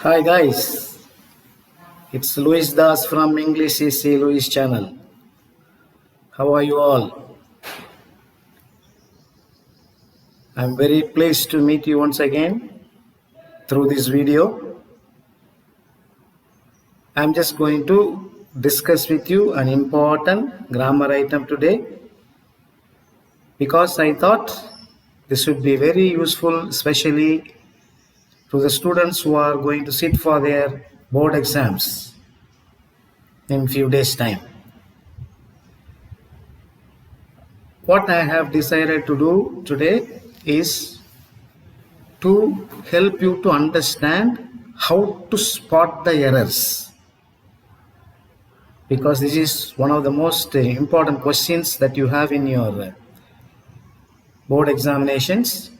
Hi guys, it's Luis Das from English CC Luis channel. How are you all? I'm very pleased to meet you once again through this video. I'm just going to discuss with you an important grammar item today because I thought this would be very useful, especially to the students who are going to sit for their board exams in few days' time. What I have decided to do today is to help you to understand how to spot the errors, because this is one of the most important questions that you have in your board examinations,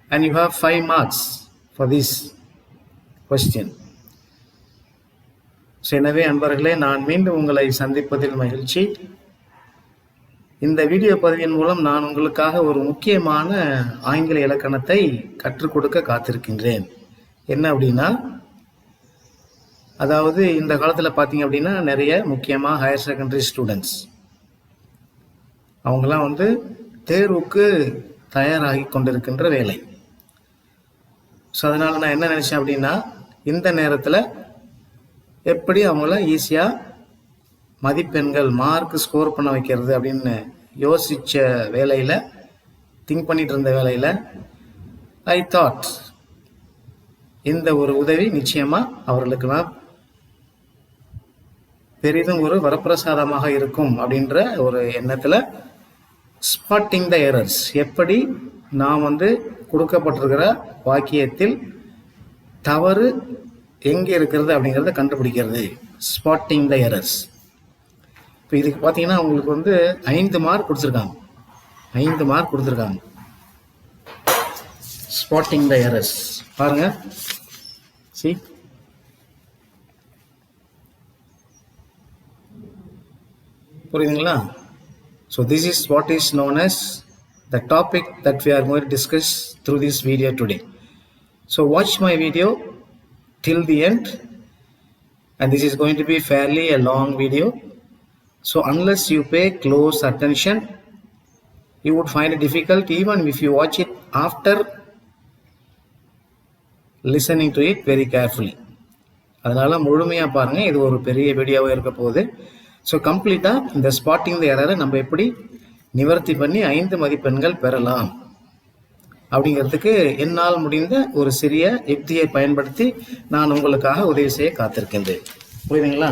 and you have 5 marks for this question. So எனவே அன்பர்களே, நான் மீண்டும் உங்களை சந்திப்பதில் மகிழ்ச்சி. இந்த video பதிவின் மூலம் நான் உங்களுக்காக ஒரு முக்கியமான ஆங்கில இலக்கணத்தை கற்றுக் கொடுக்க காத்திருக்கின்றேன். என்ன அப்படின்னா, அதாவது இந்த காலத்தில் பார்த்தீங்க அப்படின்னா நிறைய முக்கியமாக ஹையர் செகண்டரி ஸ்டூடெண்ட்ஸ் அவங்களாம் தேர்வுக்கு தயாராகி கொண்டிருக்கின்ற வேலை. ஸோ அதனால் நான் என்ன நினச்சேன் அப்படின்னா, இந்த நேரத்தில் எப்படி அவங்கள ஈஸியாக மதிப்பெண்கள் மார்க் ஸ்கோர் பண்ண வைக்கிறது அப்படின்னு யோசித்த வேலையில், திங்க் பண்ணிட்டு இருந்த வேலையில் ஐ தாட் இந்த ஒரு உதவி நிச்சயமாக அவர்களுக்கெல்லாம் பெரிதும் ஒரு வரப்பிரசாதமாக இருக்கும் அப்படின்ற ஒரு எண்ணத்தில் ஸ்பாட்டிங் த எரர்ஸ், எப்படி நாம் கொடுக்கப்பட்டிருக்கிற வாக்கியத்தில் தவறு எங்கே இருக்கிறது அப்படிங்கிறத கண்டுபிடிக்கிறது, ஸ்பாட்டிங் த எரர்ஸ். இப்போ இதுக்கு பார்த்தீங்கன்னா உங்களுக்கு 5 மார்க் கொடுத்துருக்காங்க. 5 மார்க் கொடுத்துருக்காங்க ஸ்பாட்டிங் த எரர்ஸ். பாருங்க, சி புரியுதுங்களா? So this is what is known as the topic that we are going to discuss through this video today. So watch my video till the end, and this is going to be fairly a long video. So unless you pay close attention, you would find it difficult even if you watch it after listening to it very carefully. அதனால முழுமையாக பாருங்க, இது ஒரு பெரிய வீடியோவாக இருக்க போகுது. So கம்ப்ளீட்டாக இந்த ஸ்பாட்டிங் த எரரை நம்ம எப்படி நிவர்த்தி பண்ணி 5 மதிப்பெண்கள் பெறலாம் அப்படிங்கிறதுக்கு என்னால் முடிந்த ஒரு சிறிய யுக்தியை பயன்படுத்தி நான் உங்களுக்காக உதவி செய்ய காத்திருக்கின்றேன். புரியுதுங்களா?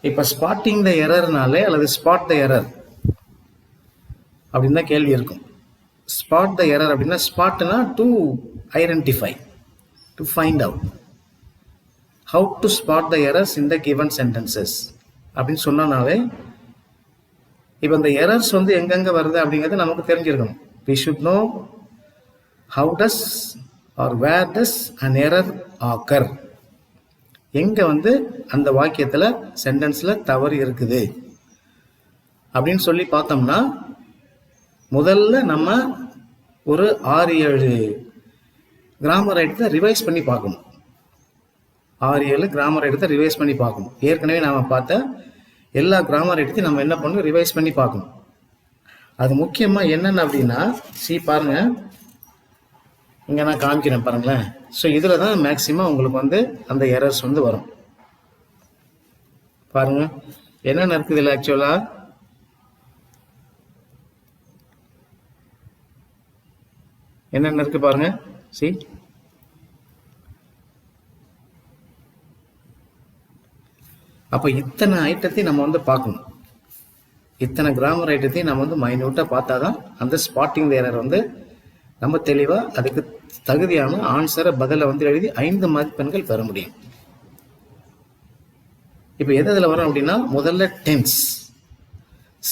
இப்போ ஸ்பாட்டிங் த எரர்னாலே அல்லது ஸ்பாட் த எரர் அப்படின்னு தான் கேள்வி இருக்கும். ஸ்பாட் த எரர் அப்படின்னா, ஸ்பாட்னா to identify, to find out. How to spot the errors in the given sentences அப்படின்னு சொன்னாவே, இப்போ இந்த எரர்ஸ் எங்கெங்கே வருது அப்படிங்கிறது நமக்கு தெரிஞ்சிருக்கணும். we should know how does or where does an error occur. எங்கே அந்த வாக்கியத்தில் சென்டென்ஸில் தவறு இருக்குது அப்படின்னு சொல்லி பார்த்தோம்னா, முதல்ல நம்ம ஒரு 6-7 கிராமர் ஐட்டத்தை ரிவைஸ் பண்ணி பார்க்கணும். 6-7 கிராமர் ஐட்டத்தை ரிவைஸ் பண்ணி பார்க்கணும். ஏற்கனவே நாம் பார்த்த எல்லா கிராமர் ஐட்டத்தையும் நம்ம என்ன பண்ணணும், ரிவைஸ் பண்ணி பார்க்கணும். அது முக்கியமாக என்னென்ன அப்படின்னா, பாருங்க, இங்கே நான் காமிக்கிறேன் பாருங்களேன். ஸோ இதில் தான் மேக்சிமம் உங்களுக்கு அந்த எரர்ஸ் வரும். பாருங்க என்னென்ன இருக்குது இதில். ஆக்சுவலாக என்னென்ன இருக்கு பாருங்க. அப்போ இத்தனை ஐட்டத்தையும் நம்ம பார்க்கணும். இத்தனை கிராமர் ஐட்டத்தையும் நம்ம மைன்யூட்டாக பார்த்தா தான் அந்த ஸ்பாட்டிங் த எரர் நம்ம தெளிவாக அதுக்கு தகுதியான ஆன்சரை பதிலை எழுதி 5 மதிப்பெண்கள் பெற முடியும். இப்போ எது இதில் வரும் அப்படின்னா, முதல்ல tense,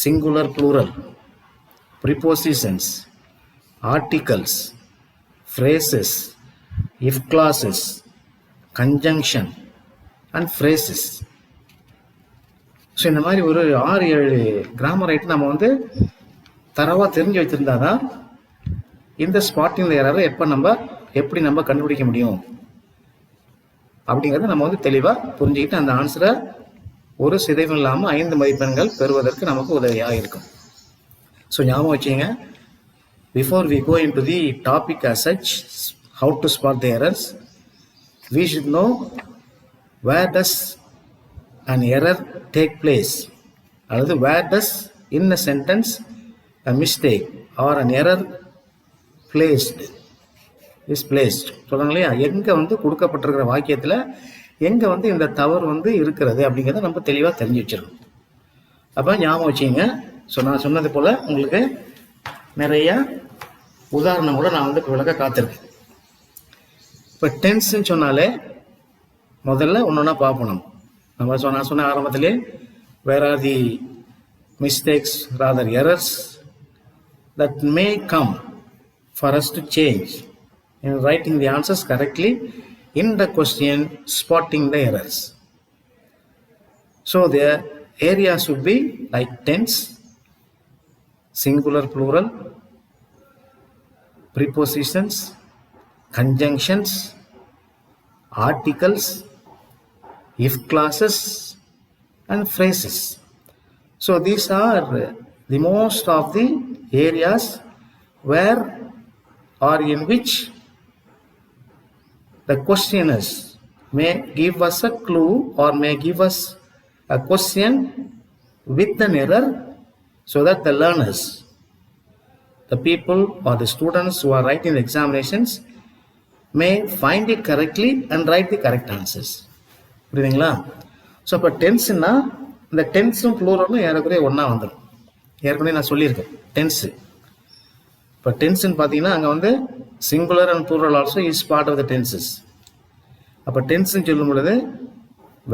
singular plural, prepositions, articles, phrases, if clauses, conjunction and phrases. So இந்த மாதிரி ஒரு 6-7 கிராமர் ஐட்டம் நம்ம தரவாக தெரிஞ்சு வச்சுருந்தா தான் இந்த ஸ்பாட்டிங் த எரரை எப்படி நம்ம கண்டுபிடிக்க முடியும் அப்படிங்கிறத நம்ம வந்து தெளிவாக புரிஞ்சுக்கிட்டு அந்த ஆன்சரை ஒரு சிதைவும் இல்லாமல் 5 மதிப்பெண்கள் பெறுவதற்கு நமக்கு உதவியாக இருக்கும். ஸோ ஞாபகம் வச்சுங்க, before we go into the topic as such, how to spot the errors, we should know where does an error take place, அல்லது where does in a sentence a mistake or an error is placed. சொல்றாங்க இல்லையா, எங்க வந்து கொடுக்கப்பட்டிருக்கிற வாக்கியத்தில் எங்க வந்து இந்த தவறு வந்து இருக்கிறது அப்படிங்கிறத நம்ம தெளிவாக தெரிஞ்சு வச்சிடணும். அப்போ ஞாபகம் வச்சுங்க. ஸோ நான் சொன்னது போல் உங்களுக்கு நிறைய உதாரணம் கூட நான் வந்து விளக்க காத்திருக்கேன். இப்போ டென்ஸ்ன்னு சொன்னாலே முதல்ல ஒன்றா பார்ப்போம். நம்ம நான் சொன்ன ஆரம்பத்திலே where are the mistakes rather errors that may come for us to change in writing the answers correctly in the question, spotting the errors. So the areas should be like tense, singular, plural, prepositions, conjunctions, articles, if clauses, and phrases. So these are the most of the areas where or in which the questioners may give us a clue or may give us a question with an error, so that the learners, the people or the students who are writing the examinations may find it correctly and write the correct answers. புரியுதுங்களா? So இப்போ டென்ஸ்னா இந்த டென்ஸும் ப்ளூரலும் ஏறக்குறைய ஒன்றா வந்துடும். ஏற்கனவே நான் சொல்லியிருக்கேன் tens. இப்போ டென்ஸ்ன்னு பார்த்தீங்கன்னா அங்கே வந்து singular and plural also is part of the tenses. அப்போ டென்ஸ்ன்னு சொல்லும் பொழுது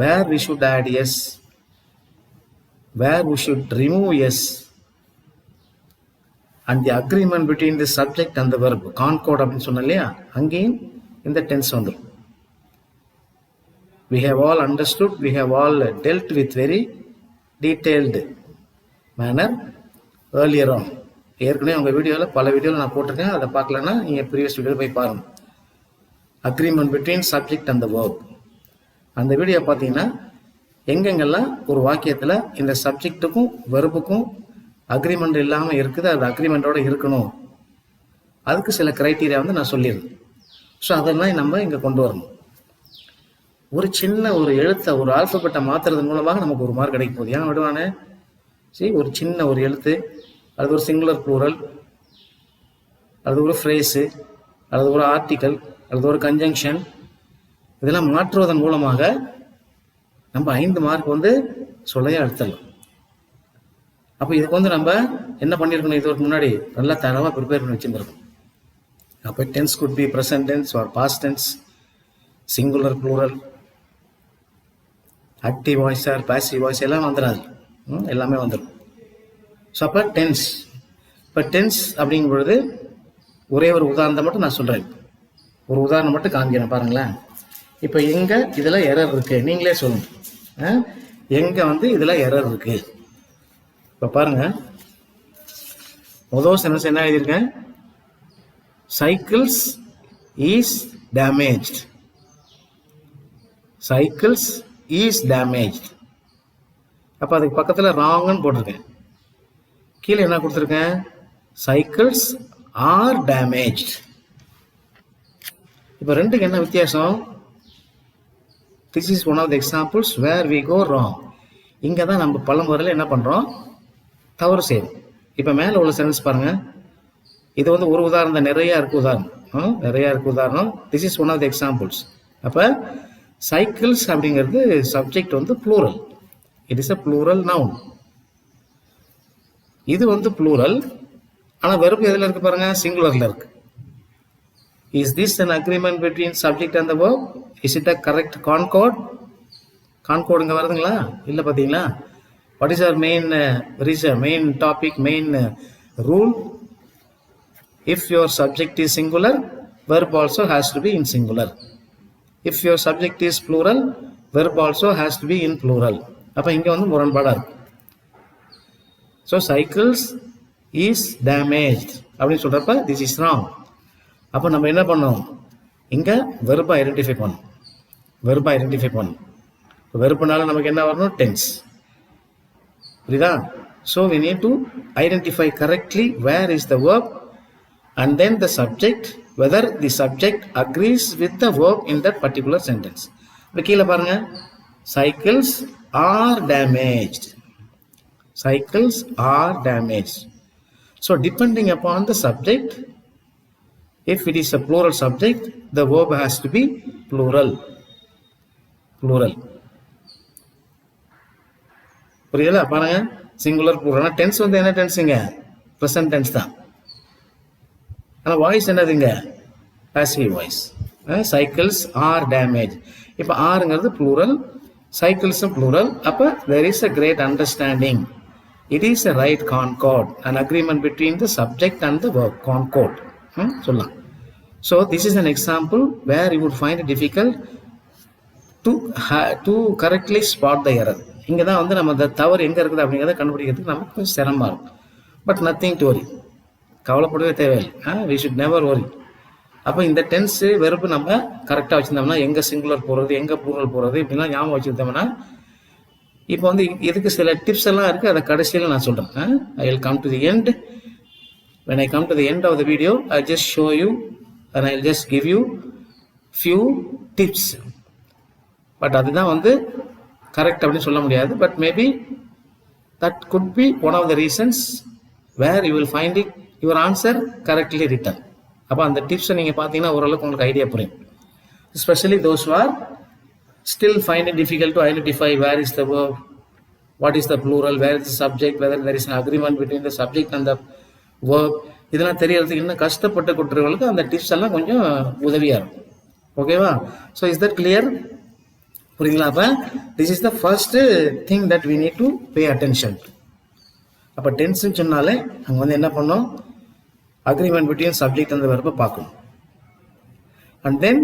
where we should add S, where we should remove S, and the agreement between the subject and the verb, concord அப்படின்னு சொன்னோம் இல்லையா, அங்கேயும் இந்த டென்ஸ் வந்துடும். We have all understood, we have all dealt with very detailed manner earlier on. ஏற்கனவே உங்கள் வீடியோவில் பல வீடியோவில் நான் போட்டிருக்கேன். அதை பார்க்கலன்னா நீங்கள் ப்ரீவியஸ் வீடியோவில் போய் பாருங்கள். Agreement between subject and the verb, அந்த வீடியோ பார்த்தீங்கன்னா எங்கெங்கெல்லாம் ஒரு வாக்கியத்தில் இந்த சப்ஜெக்ட்டுக்கும் வெர்புக்கும் அக்ரிமெண்ட் இல்லாமல் இருக்குது, அது அக்ரிமெண்ட்டோடு இருக்கணும், அதுக்கு சில க்ரைட்டீரியா வந்து நான் சொல்லியிருந்தேன். ஸோ அதெல்லாம் நம்ம இங்கே கொண்டு வரணும். ஒரு சின்ன ஒரு எழுத்தை ஒரு ஆல்ஃபபெட்டை மாற்றுறது மூலமாக நமக்கு ஒரு மார்க் கிடைக்க போகுது. ஏன் விடுவானே? சரி, ஒரு சின்ன ஒரு எழுத்து, அது ஒரு சிங்குலர் ப்ளூரல், அது ஒரு ஃப்ரேஸு, அது ஒரு ஆர்டிக்கல், அது ஒரு கன்ஜங்ஷன், இதெல்லாம் மாற்றுவதன் மூலமாக நம்ம 5 மார்க் வந்து சொல்லையே எடுத்துடலாம். அப்போ இதுக்கு வந்து நம்ம என்ன பண்ணியிருக்கணும், இதுக்கு முன்னாடி நல்லா தரவாக ப்ரிப்பேர் பண்ணி வச்சுருந்துருக்கோம். அப்போ tense could be present tense or past tense, singular plural, active voice or passive voice எல்லாம் வந்துடாது, எல்லாமே வந்துடும். ஸோ அப்போ டென்ஸ், இப்போ டென்ஸ் அப்படிங்கும் பொழுது ஒரே ஒரு உதாரணத்தை மட்டும் நான் சொல்கிறேன். ஒரு உதாரணம் மட்டும் காமிக்கிறேன் பாருங்களேன். இப்போ எங்கே இதில் எரர் இருக்குது நீங்களே சொல்லுங்கள். எங்கே வந்து இதில் எரர் இருக்குது? இப்போ பாருங்கள், முதல் சென்டென்ஸ் என்ன எழுதியிருக்கேன்? Cycles is damaged. Cycles is damaged. அப்போ அதுக்கு பக்கத்தில் ராங்னு போட்டிருக்கேன். கீழே என்ன கொடுத்துருக்கேன்? Cycles are damaged. இப்போ ரெண்டுக்கு என்ன வித்தியாசம்? This is one of the examples where we go wrong. இங்கே தான் நம்ம பல முறையில் என்ன பண்ணுறோம், தவறு செய்யும். இப்போ மேலே உள்ள சென்டென்ஸ் பாருங்கள், இது வந்து ஒரு உதாரணம், நிறையா இருக்குது உதாரணம், நிறையா இருக்குது உதாரணம். This is one of the examples. அப்போ சைக்கிள்ஸ் அப்படிங்கிறது சப்ஜெக்ட் வந்து plural, it is a plural noun. இது வந்து ப்ளூரல், ஆனால் வெறுப்பு எதில் இருக்குது பாருங்கள், சிங்குலரில் இருக்குது. Is this an agreement between subject and the verb? Is it a correct concord? Concord இங்கே வருதுங்களா? இல்லை பார்த்தீங்களா? What is our main topic, main rule? If your subject is singular, verb also has to be in singular. If your subject is plural, verb also has to be in plural. அப்போ இங்கே வந்து முரண்பாடாக இருக்கு. So cycles is damaged அப்படின்னு சொல்கிறப்ப this is wrong. அப்போ நம்ம என்ன பண்ணோம், இங்கே வெர்பை ஐடென்டிஃபை பண்ணோம். வெர்பை ஐடென்டிஃபை பண்ணும். வெறுப்புனால நமக்கு என்ன வரணும்? டென்ஸ். புரியுதா? So we need to identify correctly where is the verb and then the subject, whether the subject agrees with the verb in that particular sentence. இப்போ கீழே பாருங்க, cycles are damaged. Cycles are damaged. So depending upon the subject, if it is a plural subject, the verb has to be plural. Plural. புரியுதா? பாருங்க, singular plural. Tense வந்து என்ன டென்ஸுங்க? Present tense தான். ஆனால் voice என்னதுங்க? Passive voice. Cycles are damage. இப்போ ஆருங்கிறது plural, சைக்கிள்ஸும் ப்ளூரல். அப்போ there is a great understanding. It is a right concord, an agreement between the subject and the verb. Concord சொல்லலாம். So this is an example where you would find it difficult to correctly spot the error. இங்கே தான் வந்து நம்ம அந்த தவறு எங்கே இருக்குது அப்படிங்கிறத கண்டுபிடிக்கிறதுக்கு நமக்கு கொஞ்சம் சிரமமாக இருக்கும். பட் நத்திங் டு வரி, கவலைப்படவே தேவையில்லை. வி ஷுட் நெவர் வரி. அப்போ இந்த டென்ஸு வெறுப்பு நம்ம கரெக்டாக வச்சுருந்தோம்னா, எங்கே சிங்குலர் போகிறது, எங்கே ப்ளூரல் போகிறது, இப்படிலாம் ஞாபகம் வச்சுருந்தோம்னா, இப்போ வந்து இதுக்கு சில டிப்ஸ் எல்லாம் இருக்குது. அதை கடைசியில் நான் சொல்கிறேன். I will come to the end. when I come to the end of the video, I'll just show you and I'll just give you few tips. But அதுதான் வந்து கரெக்ட் அப்படின்னு சொல்ல முடியாது. But maybe that could be one of the reasons where you will find it your answer correctly written. அப்போ அந்த டிப்ஸை நீங்கள் பார்த்தீங்கன்னா ஓரளவுக்கு உங்களுக்கு ஐடியா புரியும். Especially those who are still find it difficult to identify where is the verb, what is the plural, where is the subject, whether there is an agreement between the subject and the verb. இதெல்லாம் தெரியறதுக்கு இன்னும் கஷ்டப்பட்டு கொடுத்துறவங்களுக்கு அந்த tips எல்லாம் கொஞ்சம் உதவியாக இருக்கும். ஓகேவா? So is that clear? புரியுங்களா? அப்போ this is the first thing that we need to pay attention. அப்போ டென்ஸ்ன்னு சொன்னாலே அங்கே வந்து என்ன பண்ணோம்? அக்ரிமெண்ட் பிட்வீன் சப்ஜெக்ட் அந்த வெர்பை பார்க்கணும். And then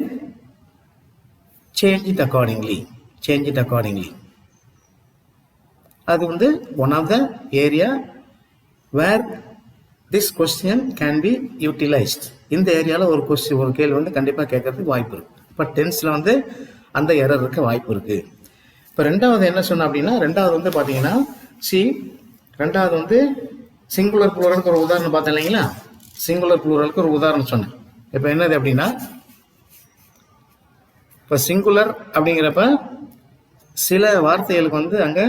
change it accordingly. அது வந்து one of the area where this question can be utilised. இந்த ஏரியாவில் ஒரு கேள்வி வந்து கண்டிப்பாக கேட்கறதுக்கு வாய்ப்பு இருக்குது. இப்போ டென்ஸில் வந்து அந்த எரர் இருக்க வாய்ப்பு இருக்குது. இப்போ ரெண்டாவது என்ன சொன்னோம் அப்படின்னா, ரெண்டாவது வந்து பார்த்தீங்கன்னா ரெண்டாவது வந்து சிங்குலர் ப்ளூரலுக்கு ஒரு உதாரணம் பார்த்தேன் இல்லைங்களா? சிங்குலர் ப்ளூரலுக்கு ஒரு உதாரணம் சொன்னேன். இப்போ என்னது அப்படின்னா, இப்போ சிங்குலர் அப்படிங்கிறப்ப சில வார்த்தைகளுக்கு வந்து அங்கே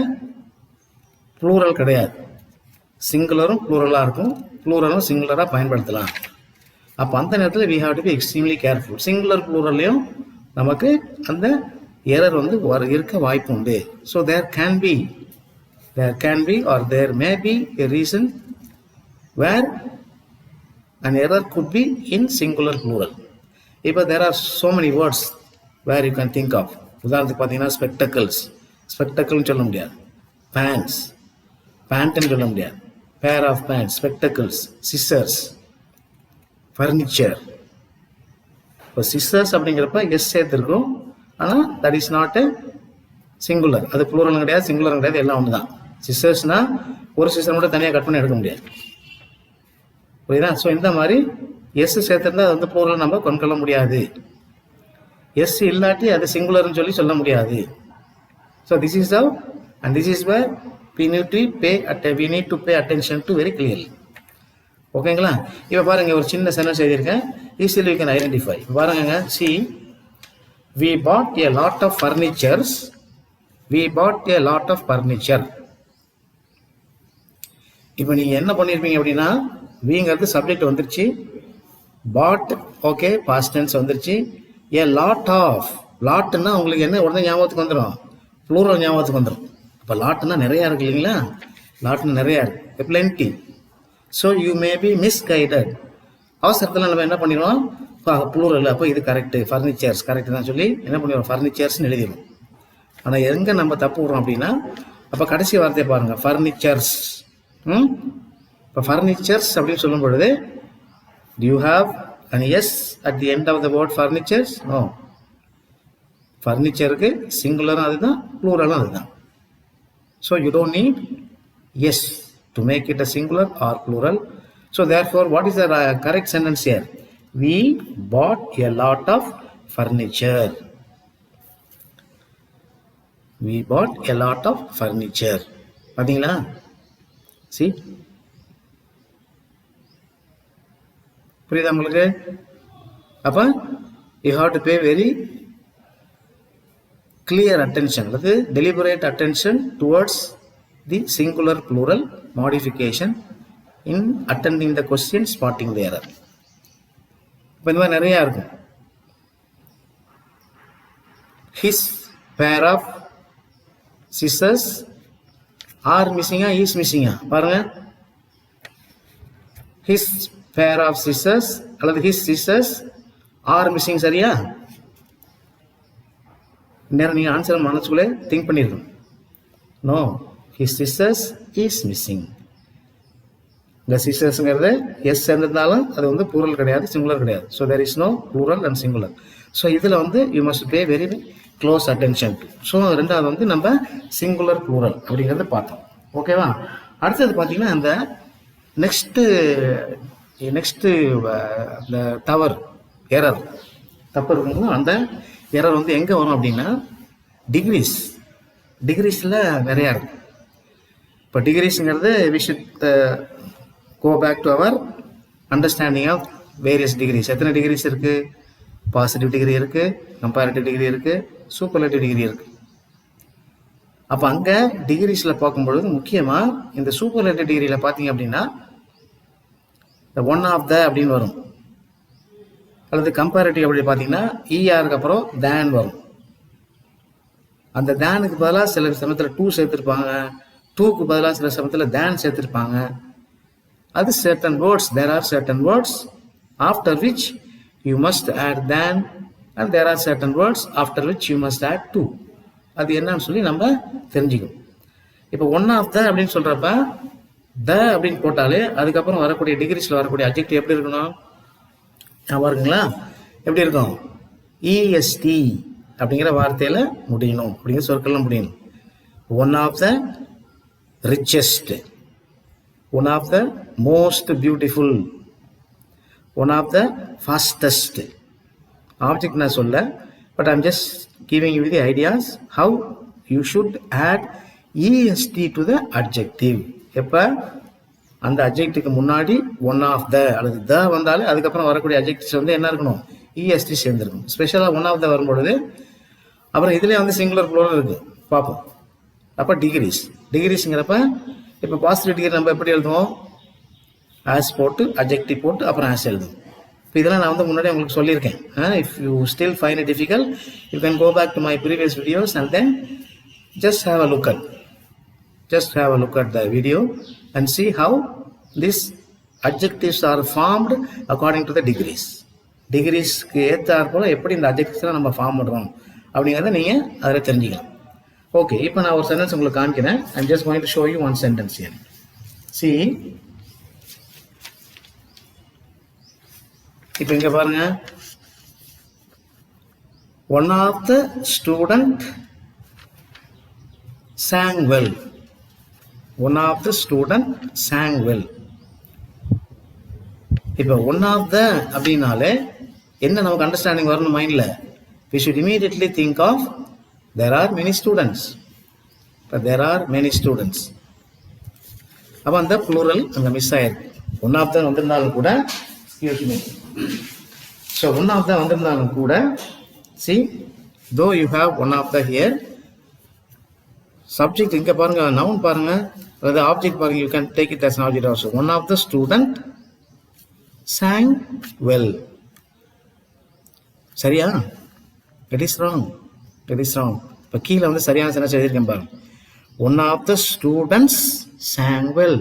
ப்ளூரல் கிடையாது. சிங்குலரும் ப்ளூரலாக இருக்கும், ப்ளூரலும் சிங்குலராக பயன்படுத்தலாம். அப்போ அந்த நேரத்தில் we have to be extremely careful. Singular ப்ளூரல்லையும் நமக்கு அந்த எரர் வந்து இருக்க வாய்ப்பு உண்டு. So there can be or there may be a reason where an error could be in singular plural. இப்போ there are so many words where you can think of. உதாரணத்துக்கு பார்த்தீங்கன்னா ஸ்பெக்டக்கிள்னு சொல்ல முடியாது. பேண்ட்னு சொல்ல முடியாது. pair of pants, spectacles, scissors, furniture. இப்போ sisters அப்படிங்கிறப்ப S சேர்த்துருக்கும், ஆனால் that is not a singular. அது ப்ளூரலும் கிடையாது, சிங்குலரும் கிடையாது, எல்லாம் ஒன்று தான். சிஸ்டர்ஸ்னால் ஒரு சிஸ்டர் மட்டும் தனியாக கட் பண்ணி எடுக்க முடியாது. புரியுதா? ஸோ இந்த மாதிரி எஸ் சேர்த்துருந்தா அது வந்து ப்ளூரல் நம்ம கொண்டு முடியாது. எஸ் இல்லாட்டி அது சிங்குலர்னு சொல்லி சொல்ல முடியாது. So this is how and this is where we need to pay attention to very clearly. ஓகேங்களா? இப்போ பாருங்க, ஒரு சின்ன சென்டென்ஸ் எழுதியிருக்கேன். Easily you can identify. பாருங்க, see, we bought a lot of furniture. இப்போ நீங்க என்ன பண்ணிருப்பீங்க அப்படின்னா, வீங்கிறது சப்ஜெக்ட் வந்துருச்சு, பாட் ஓகே பாஸ்ட் டென்ஸ் வந்துருச்சு, a lot of, லாட்னா உங்களுக்கு என்ன உடனே ஞாபகத்துக்கு வந்துடும்? ப்ளூரல் ஞாபகத்துக்கு வந்துடும். இப்போ லாட்னா நிறையா இருக்கு இல்லைங்களா? லாட்னா நிறையா இருக்கு, plenty. So you may be misguided. அவசரத்தில் நம்ம என்ன பண்ணிடுவோம்? ப்ளூரல், அப்போ இது கரெக்டு, ஃபர்னிச்சர்ஸ் கரெக்டு தான் சொல்லி என்ன பண்ணிடுவோம்? ஃபர்னிச்சர்ஸ்னு எழுதிடுவோம். ஆனால் எங்கே நம்ம தப்பு விடுறோம் அப்படின்னா, அப்போ கடைசி வார்த்தையை பாருங்கள், ஃபர்னிச்சர்ஸ். இப்போ ஃபர்னிச்சர்ஸ் அப்படின்னு சொல்லும் பொழுது do you have an yes at the end of the word furnitures? No. ஃபர்னிச்சருக்கு சிங்குலரும் அதுதான், ப்ளூரலும் அதுதான். So you don't need yes to make it a singular or plural. So therefore, what is the correct sentence here? We bought a lot of furniture. we bought a lot of furniture. பார்த்தீங்களா? See? புரியுதா உங்களுக்கு? அப்போ you have to pay very clear attention, அல்லது deliberate attention towards the singular plural modification in attending the question, spotting the error. இப்போ இந்த மாதிரி நிறையா இருக்கும். His pair of scissors are missing, is missing. பாருங்க, his pair of scissors அல்லது his scissors are missing. சரியா? நேரம் நீங்கள் ஆன்சர் மனசுக்குள்ளே திங்க் பண்ணியிருக்கணும். No, his scissors is missing. இந்த சிசர்ஸ்ங்கிறது எஸ் சேர்ந்திருந்தாலும் அது வந்து plural கிடையாது, சிங்குலர் கிடையாது. So there is no plural and singular. So இதில் வந்து you must pay very close attention to. So ரெண்டாவது வந்து நம்ம சிங்குலர் plural அப்படிங்கிறத பார்த்தோம். ஓகேவா? அடுத்தது பார்த்தீங்கன்னா அந்த நெக்ஸ்ட்டு இந்த தவறு எரர் தப்பு இருக்குங்களா, அந்த எரர் வந்து எங்கே வரும் அப்படின்னா டிகிரீஸில் நிறையா இருக்கும். இப்போ டிகிரீஸுங்கிறது we should go back to our understanding of various degrees. எத்தனை டிகிரிஸ் இருக்குது? பாசிட்டிவ் டிகிரி இருக்குது, கம்பேரிட்டிவ் டிகிரி இருக்குது, சூப்பர்லேட்டிவ் டிகிரி இருக்குது. அப்போ அங்கே டிகிரிஸில் பார்க்கும்பொழுது முக்கியமாக இந்த சூப்பர்லேட்டிவ் டிகிரியில் பார்த்தீங்க அப்படின்னா ஒன் ஆஃப் த அப்படின்னு வரும், அல்லது கம்பேரிட்டிவ் அப்படி பார்த்தீங்கன்னா இஆருக்கு அப்புறம் தேன் வரும். அந்த தேனுக்கு பதிலாக சில சமயத்தில் டூ சேர்த்துருப்பாங்க, டூக்கு பதிலாக சில சமயத்தில் தேன் சேர்த்துருப்பாங்க. அது certain words, there are certain words after which you must add than, and there are certain words after which you must add to. அது என்னன்னு சொல்லி நம்ம தெரிஞ்சுக்கணும். இப்போ ஒன் ஆஃப் த அப்படின்னு சொல்கிறப்ப த அப்படின்னு போட்டாலே அதுக்கப்புறம் வரக்கூடிய டிகிரிஸில் வரக்கூடிய அட்ஜெக்டிவ் எப்படி இருக்கணும்? பாருங்களா, எப்படி இருக்கும்? இஎஸ்டி அப்படிங்கிற வார்த்தையில் முடியணும், அப்படிங்கிற சொற்கள்லாம் முடியணும். One of the richest, one of the most beautiful, one of the fastest. Object நான் சொல்ல, but I'm just giving you the ideas how you should add est to the adjective. எப்போ அந்த அட்ஜெக்டிவ்க்கு முன்னாடி ஒன் ஆஃப் த அல்லது த வந்தாலே அதுக்கப்புறம் வரக்கூடிய adjectives வந்து என்ன இருக்கணும்? இஎஸ்டி சேர்ந்துருக்கும். ஸ்பெஷலாக ஒன் ஆஃப் த வரும்பொழுது அப்புறம் இதுலேயே வந்து சிங்குலர் ப்ளூரல் இருக்குது பார்ப்போம். அப்போ டிகிரிஸுங்கிறப்ப இப்போ பாசிட்டிவ் டிகிரி நம்ம எப்படி எழுதுவோம்? ஆஸ் போட்டு அட்ஜெக்டிவ் போட்டு அப்புறம் ஆஸ் எழுதுவோம். இப்போ இதெல்லாம் நான் வந்து முன்னாடி உங்களுக்கு சொல்லியிருக்கேன். If you still find it difficult you can go back to my previous videos and then just have a look at the video and see how these adjectives are formed according to the degrees. டிகிரிஸ்க்கு ஏற்றாற் போல் எப்படி இந்த அட்ஜெக்டிவ்ஸ்லாம் நம்ம form பண்ணுறோம் அப்படிங்கிறத நீங்கள் அதில் தெரிஞ்சுக்கலாம். Okay, இப்போ நான் ஒரு சென்டென்ஸ் உங்களுக்கு காமிக்கிறேன். I'm just going to show you one sentence here. See, இப்போ இங்கே பாருங்க, one of the student sang well. One of the student sang well. இப்போ ஒன் ஆஃப் த அப்படின்னாலே என்ன நமக்கு அண்டர்ஸ்டாண்டிங் வரணும் மைண்டில்? We should immediately think of there are many students. But there are many students. அப்போ அந்த ப்ளூரல் அங்கே மிஸ் ஆயிருக்கு. ஒன் ஆஃப் த வந்திருந்தாலும் கூட, ஸோ ஒன் ஆஃப் த வந்திருந்தாலும் கூட, see, though you have one of the here, subject இங்கே பாருங்க, நவுன் பாருங்க, அதாவது ஆப்ஜெக்ட் பாருங்க, you can take it as an object also. One of the student sang well. சரியா? It is wrong. இப்போ கீழே வந்து சரியான சென்டென்ஸ் எழுதியிருக்கேன் பாருங்க. One of the students sang well.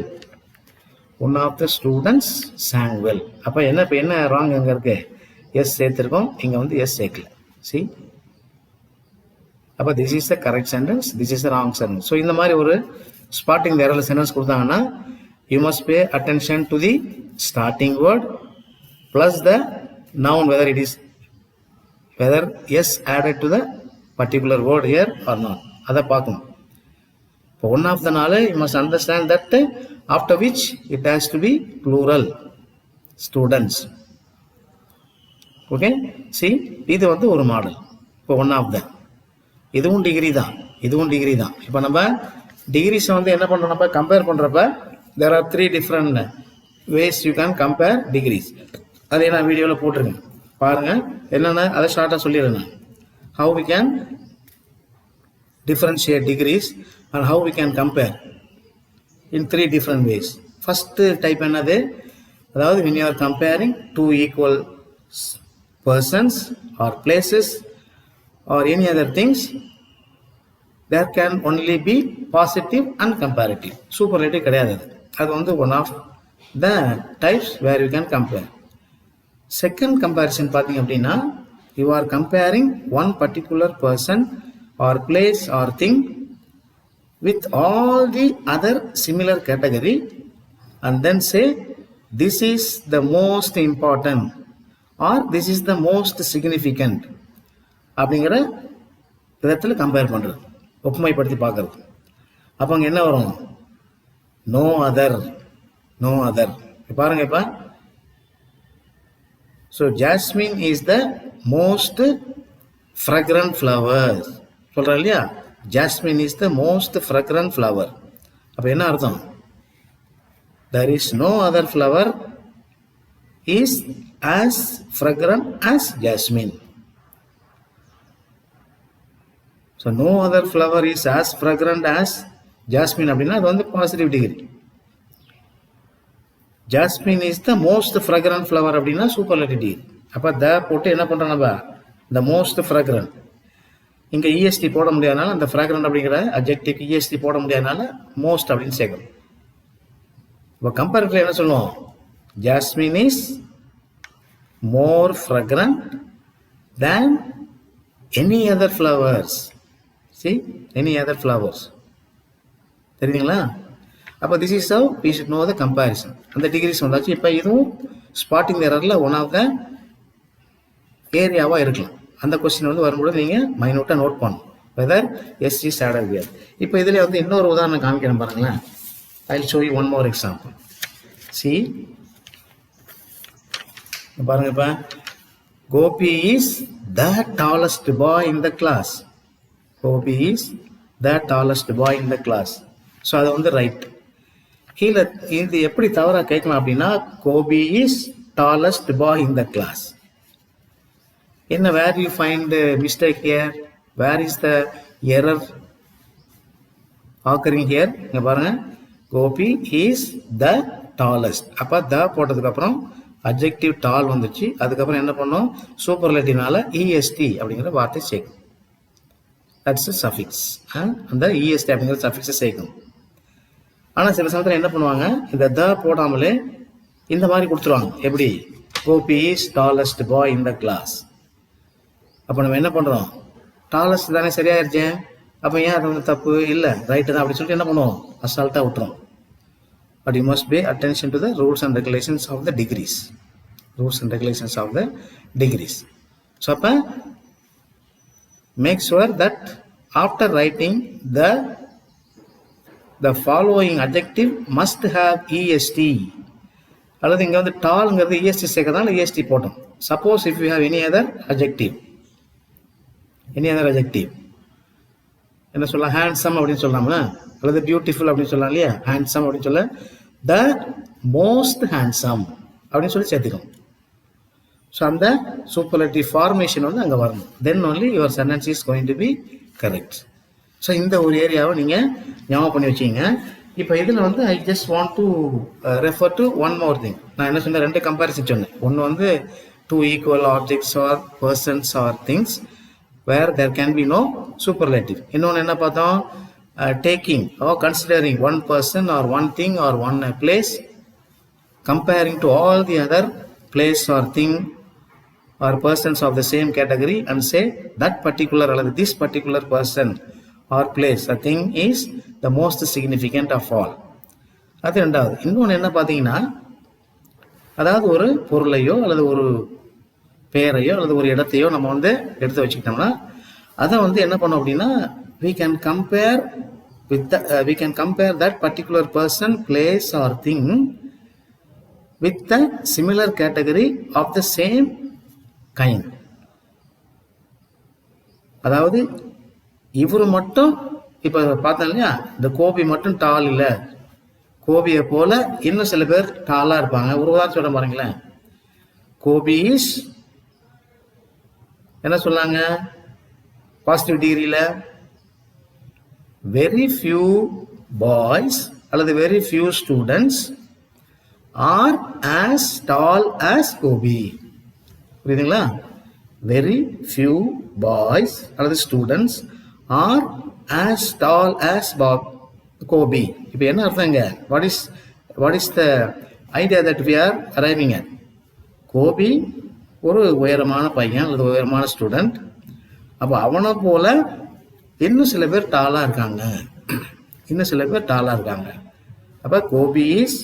One of the students sang well. அப்போ இப்போ என்ன ராங் எங்கே இருக்கு? எஸ் சேர்த்துருக்கோம், இங்கே வந்து எஸ் சேர்க்கல. சி, அப்போ this is the correct sentence, this is the wrong sentence. So இந்த மாதிரி ஒரு ஸ்பாட்டிங் வேற சென்டென்ஸ் கொடுத்தாங்கன்னா you must pay attention to the starting word plus the noun, whether yes added to the particular word here or not. அதை பார்க்கணும். இப்போ one of தனால you must understand that after which it has to be plural students. Okay, see, இது வந்து ஒரு model. இப்போ one of த, இதுவும் degree தான். இதுவும் டிகிரி தான். இப்போ நம்ம டிகிரிஸை வந்து என்ன பண்ணுறோம், நம்ம கம்பேர் பண்ணுறப்ப there are 3 different ways you can compare degrees. அதை நான் வீடியோவில் போட்டிருக்கேன் பாருங்கள். என்னென்ன அதை ஷார்ட்டாக சொல்லிடுறேன். How we can differentiate degrees and how we can compare in 3 different ways. First type என்னது, அதாவது when you are comparing two equal persons or places or any other things, there can only be positive and comparative. Superlative கிடையாது. அது வந்து one of the types where you can compare. Second comparison பார்த்தீங்க அப்படின்னா, you are comparing one particular person or place or thing with all the other similar category and then say this is the most important or this is the most significant அப்படிங்கிற விதத்தில் compare பண்ணுறது, ஒப்புமைப்படுத்தி பார்க்கறது. அப்போ அங்கே என்ன வரும், no other, no other. பாருங்க இப்போ, so jasmine is the most fragrant flower சொல்கிறேன் இல்லையா, jasmine is the most fragrant flower. அப்போ என்ன அர்த்தம், there is no other flower is as fragrant as jasmine. So no other flower is as fragrant as jasmine அப்படின்னா அது வந்து positive degree. Jasmine is the most fragrant flower அப்படின்னா superlative degree. அப்போ த போட்டு என்ன பண்ணுறோம் நம்ம, த மோஸ்ட் ஃப்ராக்ரண்ட். இங்கே இஎஸ்டி போட முடியாதனால அந்த ஃப்ராக்ரண்ட் அப்படிங்கிற அட்ஜெக்டிவ் இஎஸ்டி போட முடியாதனால மோஸ்ட் அப்படின்னு சேர்க்கணும். இப்போ கம்பேரிட்டிவ் என்ன சொல்லுவோம், jasmine is more fragrant than any other flowers. See, any other flowers. தெரியுங்களா? அப்போ this is how we should know the comparison. அந்த டிகிரிஸ் வந்தாச்சு. இப்போ இதுவும் ஸ்பாட்டிங் எரரில் ஒன் ஆஃப் த ஏரியாவாக இருக்கலாம். அந்த கொஸ்டின் வந்து வரும்போது நீங்கள் மைனூட்டாக நோட் பண்ணணும், whether S is added here. இப்போ இதில் வந்து இன்னொரு உதாரணம் காமிக்கிறேன் பாருங்களேன். I will show you one more example. See பாருங்க, இப்போ Gopi is the tallest boy in the class. Gopi is the tallest boy in the class. So அது வந்து ரைட். கீழே இது எப்படி தவறாக கேட்கலாம் அப்படின்னா, Gopi is tallest boy in the class. என்ன, where you find mistake here, where is the error occurring here? இங்கே பாருங்க, கோபி இஸ் த டாலஸ்ட். அப்போ த போட்டதுக்கப்புறம் அட்ஜெக்டிவ் டால் வந்துச்சு. அதுக்கப்புறம் என்ன பண்ணோம், சூப்பர்லேட்டிவ்னால இஎஸ்டி அப்படிங்கிற வார்த்தை சேர்க்கணும். That's suffix. அந்த இஎஸ்டி அப்படிங்கிற சஃபிக்ஸை சேர்க்கணும். ஆனால் சில சமயத்தில் என்ன பண்ணுவாங்க, இந்த த போடாமலே இந்த மாதிரி கொடுத்துருவாங்க. எப்படி, Gopi is tallest boy in the class. அப்போ நம்ம என்ன பண்ணுறோம், டாலஸ்ட் தானே சரியாயிருச்சு, அப்போ ஏன் அது வந்து தப்பு இல்லை, ரைட்டு தான் அப்படின்னு சொல்லிட்டு என்ன பண்ணுவோம், அசால்ட்டாக விட்டுரும். But you must pay attention to the rules and regulations of the degrees. Rules and regulations of the degrees. So அப்போ make sure that after writing the following adjective must have est. அல்லது இங்கே வந்து டால்ங்கிறது EST சேர்க்கறதால EST போட்டோம். Suppose if you have any other adjective என்ன சொல்லலாம், handsome அப்படின்னு சொல்லலாமா, அல்லது பியூட்டிஃபுல் அப்படின்னு சொல்லலாம் இல்லையா. ஹேண்ட்ஸம் அப்படின்னு சொல்ல த மோஸ்ட் ஹேண்ட்ஸம் அப்படின்னு சொல்லி சேர்த்துக்கணும். ஸோ அந்த சூப்பர்லேட்டிவ் ஃபார்மேஷன் வந்து அங்கே வரணும். Then only your sentence is going to be correct. So இந்த ஒரு ஏரியாவை நீங்கள் ஞாபகம் பண்ணி வச்சிங்க. இப்போ இதில் வந்து I just want to refer to one more thing. நான் என்ன சொன்னேன், ரெண்டு கம்பேரிசன் சொன்னேன். ஒன்று வந்து two equal objects or persons or things where there can be no superlative. இன்னொன்று என்ன பார்த்தோம், taking or considering one person or one thing or one place, comparing to all the other place or thing or persons of the same category and say that particular or this particular person or place a thing is the most significant of all. அது ரெண்டாவது. இன்னொன்று என்ன பார்த்தீங்கன்னா, அதாவது ஒரு பொருளையோ அல்லது ஒரு பெயரையோ அல்லது ஒரு இடத்தையோ நம்ம வந்து எடுத்து வச்சுக்கிட்டோம்னா அதை வந்து என்ன பண்ணோம் அப்படின்னா, we can compare that particular person, place or thing with the similar category of the same kind. அதாவது இவரு மட்டும் இப்போ பார்த்தோம் இல்லையா, இந்த கோபி மட்டும் டால் இல்லை, கோபியை போல இன்னும் சில பேர் டாலாக இருப்பாங்க. ஒரு உதாரணம் சொல்ல பாருங்களேன். கோபி இஸ் என்ன சொன்னாங்க பாசிட்டிவ் டிகிரியில், வெரி ஃபியூ பாய்ஸ் அல்லது very few students are as tall as Gopi. புரியுதுங்களா? வெரி ஃபியூ பாய்ஸ் அல்லது students are as tall as Gopi. இப்போ என்ன அர்த்தங்க? What is the idea that we are arriving at? Gopi ஒரு உயரமான பையன் அல்லது உயரமான ஸ்டூடெண்ட். அப்போ அவனை போல இன்னும் சில பேர் டாலாக இருக்காங்க, இன்னும் சில பேர் டாலாக இருக்காங்க. அப்போ கோபி இஸ்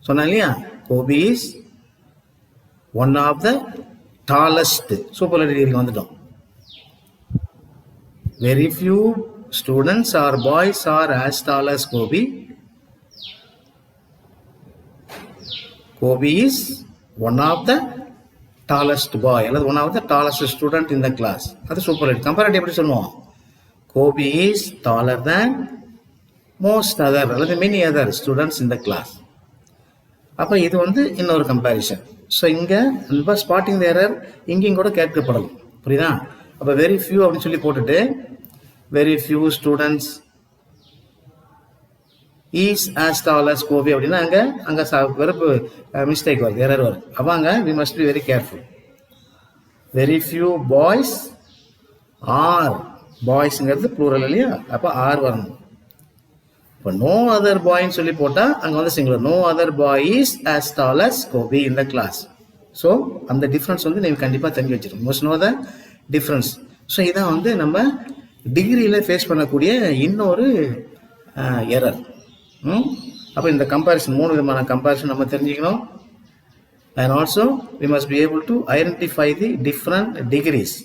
சொன்னா இல்லையா, Gopi is one of the tallest. Superlative வந்துட்டோம். Very few students are boys are as tall as Gopi. Gopi is one of the tallest boy அல்லது one of the tallest student in the class. அது சூப்பர்லேட்டிவ். கம்பேரிட்டிவ் எப்படி சொல்லுவோம்? Gopi is taller than most other அல்லது many other students in the class. அப்போ இது வந்து இன்னொரு comparison. So இங்கே நம்ம ஸ்பாட்டிங் த எரர் இங்கேயும் கூட கேட்கப்படலாம். புரியுதா? அப்போ வெரி ஃபியூ அப்படின்னு சொல்லி போட்டுட்டு very few students is as tall as Gopi அப்படின்னா அங்கே வெறுப்பு மிஸ்டேக் வருது, எரர் வருது. அப்போ அங்கே we must be very careful. Very few boys are, பாய்ஸுங்கிறது ப்ளூரல் இல்லையா, அப்போ ஆர் வரணும். இப்போ நோ அதர் பாய்ன்னு சொல்லி போட்டால் அங்கே வந்து singular. No other boy is as tall as Gopi in the class. So அந்த டிஃப்ரென்ஸ் வந்து நீங்கள் கண்டிப்பாக தெரிஞ்சு வச்சிருக்கோம். Most know the difference. So இதான் வந்து நம்ம டிகிரியில் ஃபேஸ் பண்ணக்கூடிய இன்னொரு எரர். அப்போ இந்த கம்பேரிசன், 3 விதமான கம்பேரிசன் நம்ம தெரிஞ்சுக்கணும். And also we must be able to identify the different degrees.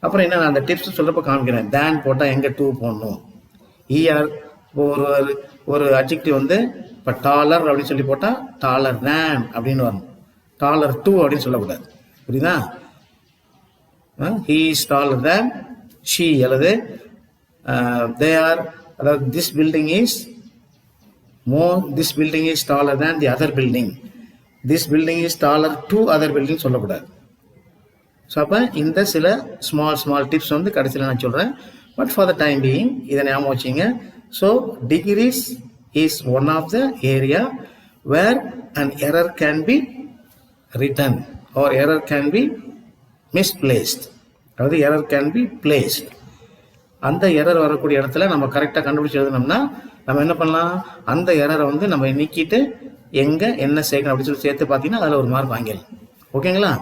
அப்புறம் என்ன, நான் அந்த டிப்ஸ் சொல்கிறப்ப காமிக்கிறேன். தேன் போட்டால் எங்கே டூ போடணும், இஆர் ஒரு அட்ஜெக்டிவ் வந்து இப்போ டாலர் அப்படின்னு சொல்லி போட்டால் டாலர் தேன் அப்படின்னு வரணும், டாலர் டூ அப்படின்னு சொல்லக்கூடாது. புரியுதா? He is taller than she அல்லது தே ஆர், அதாவது this building is taller than the other building, this building is taller to other building சொல்லக்கூடாது. ஸோ அப்போ இந்த சில ஸ்மால் டிப்ஸ் வந்து கடைசியில் நான் சொல்கிறேன். But for the time being இதை ஞாபகம் வச்சிங்க. So degrees is one of the area where an error can be written or error can be misplaced, அதாவது எரர் கேன் பி பிளேஸ்ட். அந்த எரர் வரக்கூடிய இடத்துல நம்ம கரெக்டாக கண்டுபிடிச்சி எழுதினோம்னா நம்ம என்ன பண்ணலாம், அந்த எரரை வந்து நம்ம நீக்கிட்டு எங்கே என்ன சேர்க்கணும் அப்படின்னு சொல்லி சேர்த்து பார்த்தீங்கன்னா அதில் ஒரு மார்க் வாங்கிடலாம். ஓகேங்களா?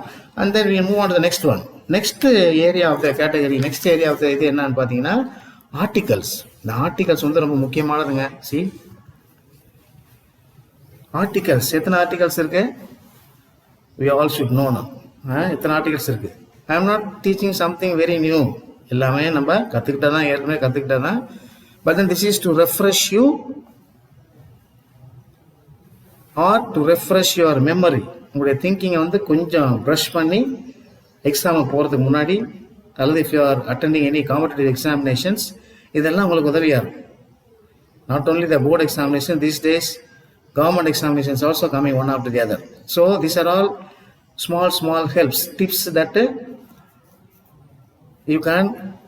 And then we move on to the next one. Next area of the category, next area of the இது என்னன்னு பார்த்தீங்கன்னா ஆர்டிகல்ஸ். இந்த ஆர்டிகல்ஸ் வந்து ரொம்ப முக்கியமானதுங்க. சி ஆர்டிகல்ஸ், எத்தனை ஆர்டிகல்ஸ் இருக்கு? we all should know now. எத்தனை ஆர்டிகல்ஸ் இருக்கு? I am not teaching something very new. எல்லாமே நம்ம கற்றுக்கிட்டதான், ஏற்கனவே கற்றுக்கிட்டதான். But then this is to refresh you or to refresh your memory. உங்களுடைய திங்கிங்கை வந்து கொஞ்சம் ப்ரஷ் பண்ணி எக்ஸாமை போகிறதுக்கு முன்னாடி அல்லது if you are attending any competitive examinations இதெல்லாம் உங்களுக்கு உதவியாக இருக்கும். Not only the board examination, these days government examinations also coming one after the other. So these are all small helps, tips that you can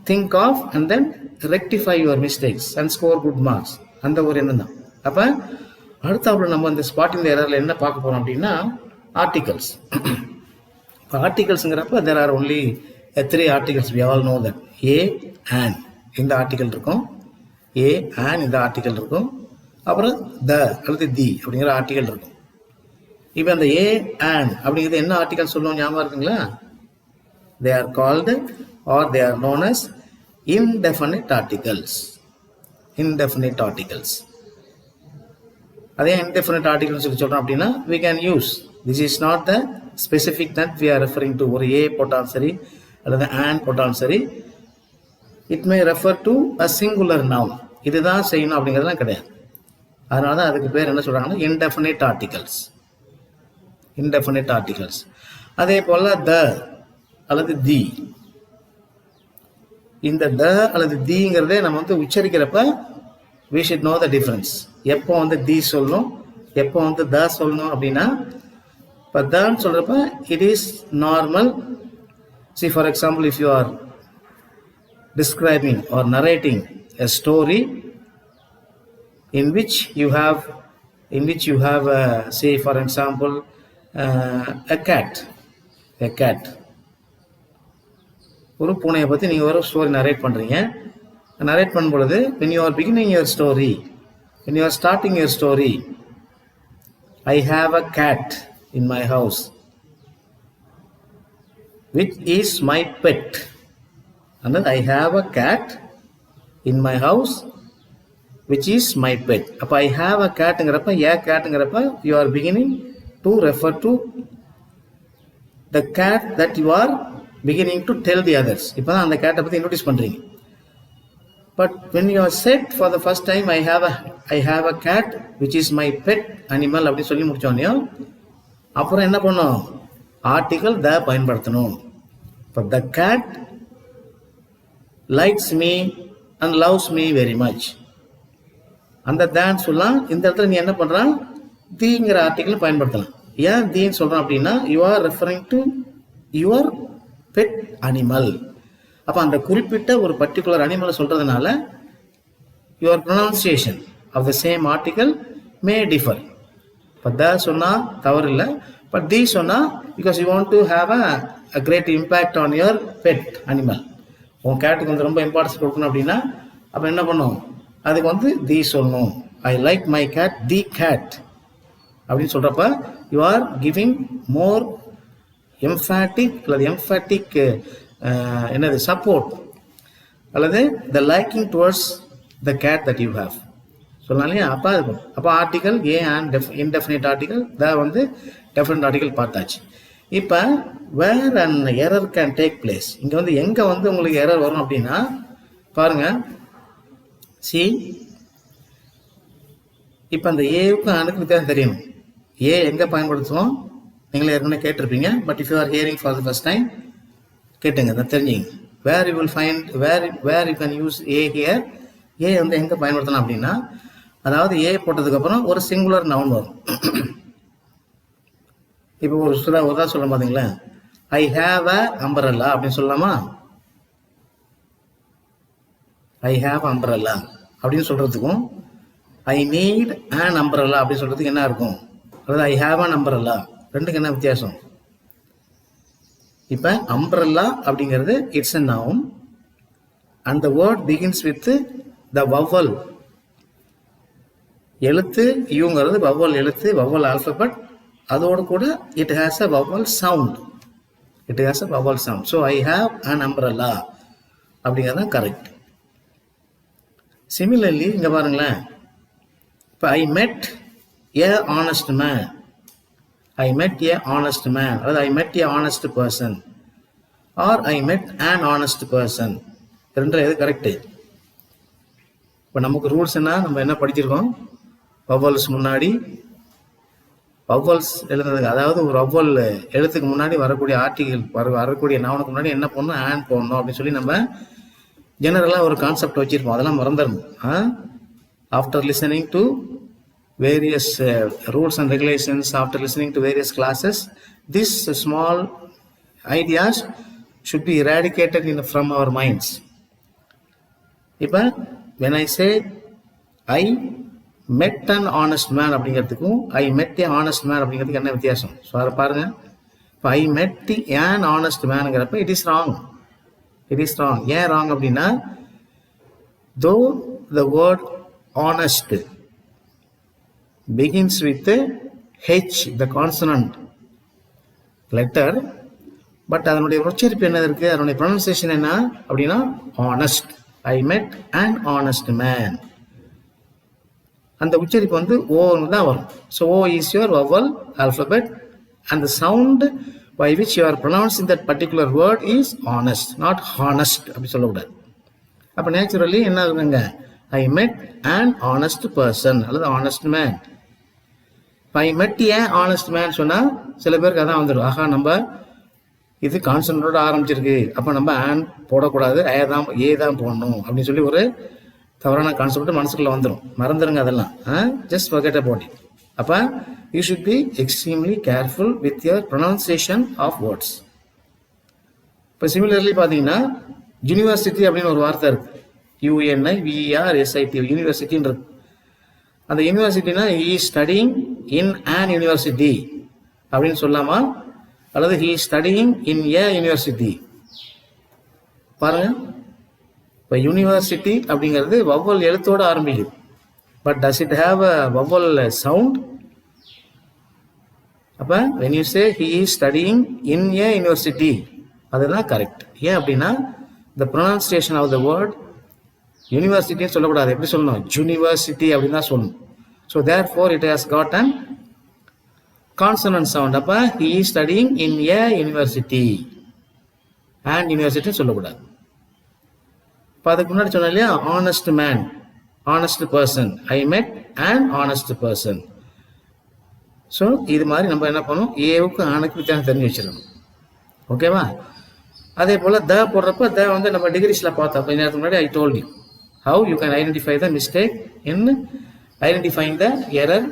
think of and then rectify your mistakes and score good marks. அந்த ஒரு எண்ணம் தான். அப்போ அடுத்தாப்புல நம்ம இந்த spotting எரரில் என்ன பார்க்க போகிறோம் அப்படின்னா ஆர்டிகல்ஸ். இப்போ ஆர்டிகல்ஸுங்கிறப்ப there are only 3 articles. we all know that a and இந்த ஆர்டிகல் இருக்கும், a and இந்த ஆர்டிகல் இருக்கும், அப்புறம் த அல்லது தி அப்படிங்கிற ஆர்டிகல் இருக்கும். இப்போ அந்த a and அப்படிங்கிறது என்ன ஆர்டிகல் சொல்லுவோம் ஞாபகம் இருக்குங்களா? they are called or they are known as indefinite articles. indefinite articles. அதே indefinite articles சொல்லி சொல்கிறோம் அப்படின்னா we can use, this is not the specific that we are referring to. ஒரு a போட்டாலும் சரி அல்லது and போட்டாலும் சரி, it may refer to a singular noun. இதுதான் செய்யணும் அப்படிங்கிறதுலாம் கிடையாது. அதனால தான் அதுக்கு பேர் என்ன சொல்கிறாங்கன்னா indefinite articles. indefinite articles. அதே போல் அல்லது தி. இந்த த அல்லது திங்கிறதே நம்ம வந்து உச்சரிக்கிறப்ப we should know the difference. எப்போ வந்து தி சொல்லணும், எப்போ வந்து த சொல்லணும் அப்படின்னா, இப்போ தன்னு சொல்றப்ப it is normal. See, for example, if you are describing or narrating a story in which you have say for example a cat, ஒரு பூனையை பற்றி நீங்கள் ஒரு ஸ்டோரி நரேட் பண்ணுறீங்க. நரேட் பண்ணும் பொழுது when you are beginning your story, when you are starting your story, I have a cat in my house which is my pet. And I have a cat in my house which is my pet. அப்போ I have a catங்கிறப்ப catங்கிறப்ப you are beginning to refer to the cat that you are beginning to tell the others. இப்போ தான் அந்த கேட்டை பற்றி introduce பண்ணுறீங்க. But when you are said for the first time, I have a cat which is my pet animal அப்படி சொல்லி முடிச்சோன்னே அப்புறம் என்ன பண்ணும், ஆர்டிகல் த பயன்படுத்தணும். இப்போ the cat likes me and loves me very much. அந்த தான் சொல்லலாம். இந்த இடத்துல நீ என்ன பண்ணுறான், தீங்கிற ஆர்டிகல் பயன்படுத்தலாம். ஏன் தீன்னு சொல்கிறான் அப்படின்னா, you are referring to your pet animal. அப்போ அந்த குறிப்பிட்ட ஒரு பர்டிகுலர் அனிமலை சொல்கிறதுனால your pronunciation of the same article may differ. இப்போ த சொன்னால் தவறு இல்லை, பட் தி சொன்னால் because you want to have a great impact on your pet animal. உன் கேட்டுக்கு வந்து ரொம்ப இம்பார்ட்டன்ஸ் கொடுக்கணும் அப்படின்னா அப்போ என்ன பண்ணும், அதுக்கு வந்து தி சொல்லணும். I like my cat the cat அப்படின்னு சொல்கிறப்ப you are giving more emphatic அல்லது எம்ஃபேட்டிக் என்னது சப்போர்ட் அல்லது the liking towards the cat that you have சொல்லலாம் இல்லையா. அப்போ இருக்கும். அப்போ article a and indefinite article the வந்து டெஃபினட் ஆர்டிகல் பார்த்தாச்சு. இப்போ where and error can take place. இங்கே வந்து எங்கே வந்து உங்களுக்கு எரர் வரும் அப்படின்னா பாருங்கள், சி இப்போ அந்த ஏவுக்கும் அனுக்கு வித்தியாசம் தெரியணும். ஏ எங்கே பயன்படுத்துவோம் நீங்களே ஏற்கனவே கேட்டிருப்பீங்க. But if you are hearing for the first time கேட்டுங்க, அதை தெரிஞ்சுங்க. Where you will find where you can use a here. A வந்து எங்கே பயன்படுத்தலாம் அப்படின்னா, அதாவது ஏ போட்டதுக்கப்புறம் ஒரு சிங்குலர் நவுன் வரும். இப்போ ஒரு உதாரணம் சொல்ல பார்த்தீங்களா, ஐ ஹாவ் அ அம்பரல்லா அப்படின்னு சொல்லலாமா. ஐ ஹாவ் அம்பரல்லா அப்படின்னு சொல்றதுக்கும் ஐ நீட் அன் அம்பரல்லா அப்படின்னு சொல்றதுக்கு என்ன இருக்கும், அதாவது ஐ ஹாவ் அன் அம்பரல்லா ரெண்டுக்கு என்ன வித்தியாசம். இப்போ அம்பரல்லா அப்படிங்கிறது it's a noun and the word begins with the vowel. எழுத்து யூங்கிறது வவ்வல் எழுத்து, வவ்வல் ஆல்பபெட். அதோடு கூட it has a vowel sound. It has a vowel sound. So I have an umbrella அப்படிங்கிறது தான் கரெக்ட். சிமிலர்லி இங்கே பாருங்களேன், இப்போ ஐ மெட் ஏ ஆனஸ்ட் மேன், ஐ மெட் ஏ ஆனஸ்ட் மேன் அதாவது ஐ மெட் ஏ ஆனஸ்ட் பர்சன் ஆர் ஐ மெட் an honest person. ரெண்டு எது கரெக்டு. இப்போ நமக்கு ரூல்ஸ் என்ன, நம்ம என்ன படிச்சிருக்கோம், வவ்வல்ஸ் முன்னாடி வவ்வல்ஸ் எழுதுறதுக்கு, அதாவது ஒரு வவ்வல் எழுத்துக்கு முன்னாடி வரக்கூடிய ஆர்டிகல் வரக்கூடிய நவுனுக்கு முன்னாடி என்ன பண்ணணும், ஆன் போடணும் அப்படின்னு சொல்லி நம்ம ஜெனரலாக ஒரு கான்செப்ட் வச்சுருப்போம். அதெல்லாம் மறந்துடணும். After listening to various rules and regulations, after listening to various classes, these small ideas should be eradicated from our minds. இப்போ when I say I met an honest man அப்படிங்கிறதுக்கும் I met a honest man அப்படிங்கிறதுக்கு என்ன வித்தியாசம். So அதை பாருங்க. இப்போ I met an honest manங்கிறப்ப it is wrong. It is wrong. ஏன் wrong அப்படின்னா, though the word honest begins with H, the consonant letter, but அதனுடைய உச்சரிப்பு என்ன இருக்கு, அதனுடைய ப்ரொனன்சியேஷன் என்ன அப்படின்னா honest. I met an honest man. அந்த உச்சரிப்பு வந்து ஓ தான் வரும். So O is your vowel alphabet and the sound by which you are pronouncing that particular word is honest, not honest அப்படி சொல்லக்கூடாது. அப்போ நேச்சுரலி என்ன ஆகுதுங்க, I met an honest person அல்லது honest man. I met a honest man சொன்னால் சில பேருக்கு அதான் வந்துடும், ஆஹா நம்ம இது கான்சனன்டோட ஆரம்பிச்சிருக்கு, அப்போ நம்ம ஆன் போடக்கூடாது, ஏ தான் போடணும் அப்படின்னு சொல்லி ஒரு தவறான கான்செப்ட் மனசுக்குள்ள வந்துடும். மறந்துடுங்க அதெல்லாம். Just forget about it. அப்போ you should be extremely careful with your pronunciation of words. இப்போ சிமிலர்லி பார்த்தீங்கன்னா யூனிவர்சிட்டி அப்படின்னு ஒரு வார்த்தை இருக்கு, UNIVERSIT, யூனிவர்சிட்டின்றது. அந்த யூனிவர்சிட்டினா he is studying in an university அப்படின்னு சொல்லாமா, அல்லது he is studying in a university. பாருங்க, இப்போ யூனிவர்சிட்டி அப்படிங்கிறது வவ்வல் எழுத்தோடு ஆரம்பிக்குது. But does it have a vowel sound? அப்போ when you say he is studying in a university, அதுதான் கரெக்ட். ஏன் அப்படின்னா the pronunciation of the word யூனிவர்சிட்டின்னு சொல்லக்கூடாது, எப்படி சொல்லணும்? யூனிவர்சிட்டி அப்படின்னு தான் சொல்லணும். So therefore it has got an consonant sound. அப்போ he is studying in a university, and யூனிவர்சிட்டின்னு சொல்லக்கூடாது. இப்போ அதுக்கு முன்னாடி சொன்னேன் இல்லையா, ஆனஸ்ட் மேன், ஆனஸ்ட் பர்சன், ஐ மெட் அண்ட் ஆனஸ்ட் பர்சன். ஸோ இது மாதிரி நம்ம என்ன பண்ணணும், ஏவுக்கு ஆணுக்கு வித்தியாசம் தெரிஞ்சு வச்சிடணும். ஓகேவா? அதே போல் த போடுறப்ப த வந்து நம்ம டிகிரிஸில் பார்த்தோம் கொஞ்ச நேரத்துக்கு முன்னாடி. I told you how you can identify the mistake in identifying the error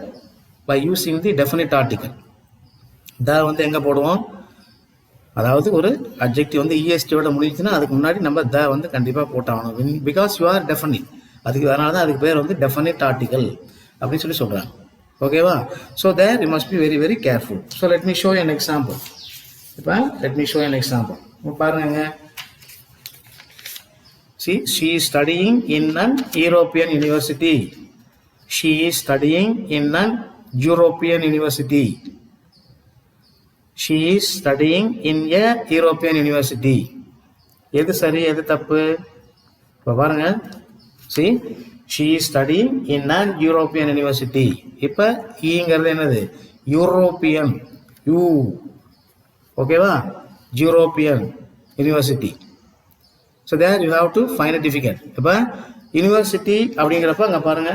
by using the definite article. The வந்து எங்கே போடுவோம்? அதாவது ஒரு அட்ஜெக்டிவ் வந்து இஎஸ்டியோட முடிஞ்சுன்னா அதுக்கு முன்னாடி நம்ம த வந்து கண்டிப்பாக போட்டாகணும். பிகாஸ் யூ ஆர் டெஃபினிட், அதுக்கு அதனால தான் அதுக்கு பேர் வந்து டெஃபினிட் ஆர்டிகல் அப்படின்னு சொல்லி சொல்கிறாங்க. ஓகேவா? So there you must be very very careful. So let me show an example. இப்போ let me show an example. பாருங்க, see, she is studying in an European university. She is studying in an European university. She is studying in a European university. எது சரி எது தப்பு? இப்போ பாருங்க, see, she is studying in an European university. இப்போ ஈங்கிறது என்னது? European, U. ஓகேவா? European university. So there you have to find a difficult. இப்போ யூனிவர்சிட்டி அப்படிங்கிறப்ப அங்கே பாருங்க,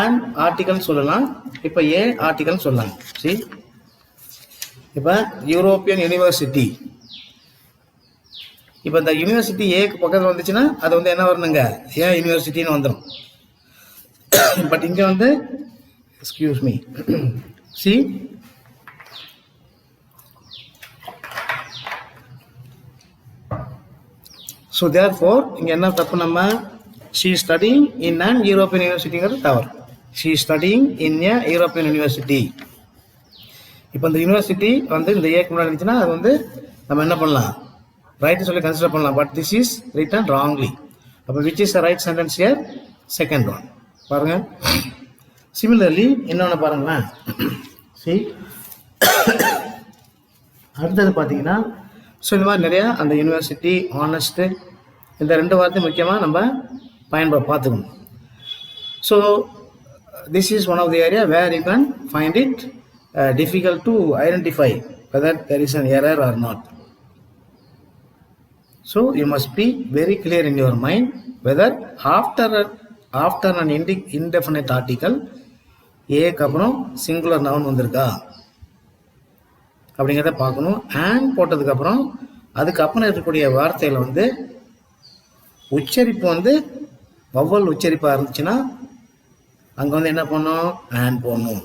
அண்ட் ஆர்டிகல்னு சொல்லலாம், இப்போ ஏ ஆர்டிகல்னு சொல்லலாம். சி, இப்போ யூரோப்பியன் யூனிவர்சிட்டி. இப்போ இந்த யூனிவர்சிட்டி ஏக்கு பக்கத்தில் வந்துச்சுன்னா அது வந்து என்ன வரணுங்க? ஏன் யூனிவர்சிட்டின்னு வந்துடும். பட் இங்கே வந்து excuse me, C, so therefore இங்கே என்ன தப்பு? நம்ம she is studying in an European universityங்கிறது தவறு. she is studying in a European university. இப்போ இந்த யூனிவர்சிட்டி வந்து இந்த ஏக்கு முன்னாடி இருந்துச்சுன்னா அது வந்து நம்ம என்ன பண்ணலாம்? ரைட்டு சொல்லி கன்சிடர் பண்ணலாம். But this is written wrongly. அப்போ which is the right sentence here? Second one. பாருங்க, சிமிலர்லி இன்னொன்று பாருங்களேன். சி, அடுத்தது பார்த்தீங்கன்னா, ஸோ இந்த மாதிரி நிறையா அந்த யூனிவர்சிட்டி, ஆனஸ்ட்டு, இந்த ரெண்டு வார்த்தை முக்கியமாக நம்ம பார்த்துக்கணும். So this is one of the area where you can find it difficult to identify whether there is an error or not. So you must be very clear in your mind whether after an indefinite article ஏக்கு அப்புறம் singular noun வந்திருக்கா அப்படிங்கிறத பார்க்கணும். And போட்டதுக்கப்புறம் அதுக்கப்புறம் இருக்கக்கூடிய வார்த்தையில் வந்து உச்சரிப்பு வந்து வவ்வல் உச்சரிப்பாக இருந்துச்சுன்னா அங்கே வந்து என்ன பண்ணணும்? அண்ட் போடணும்.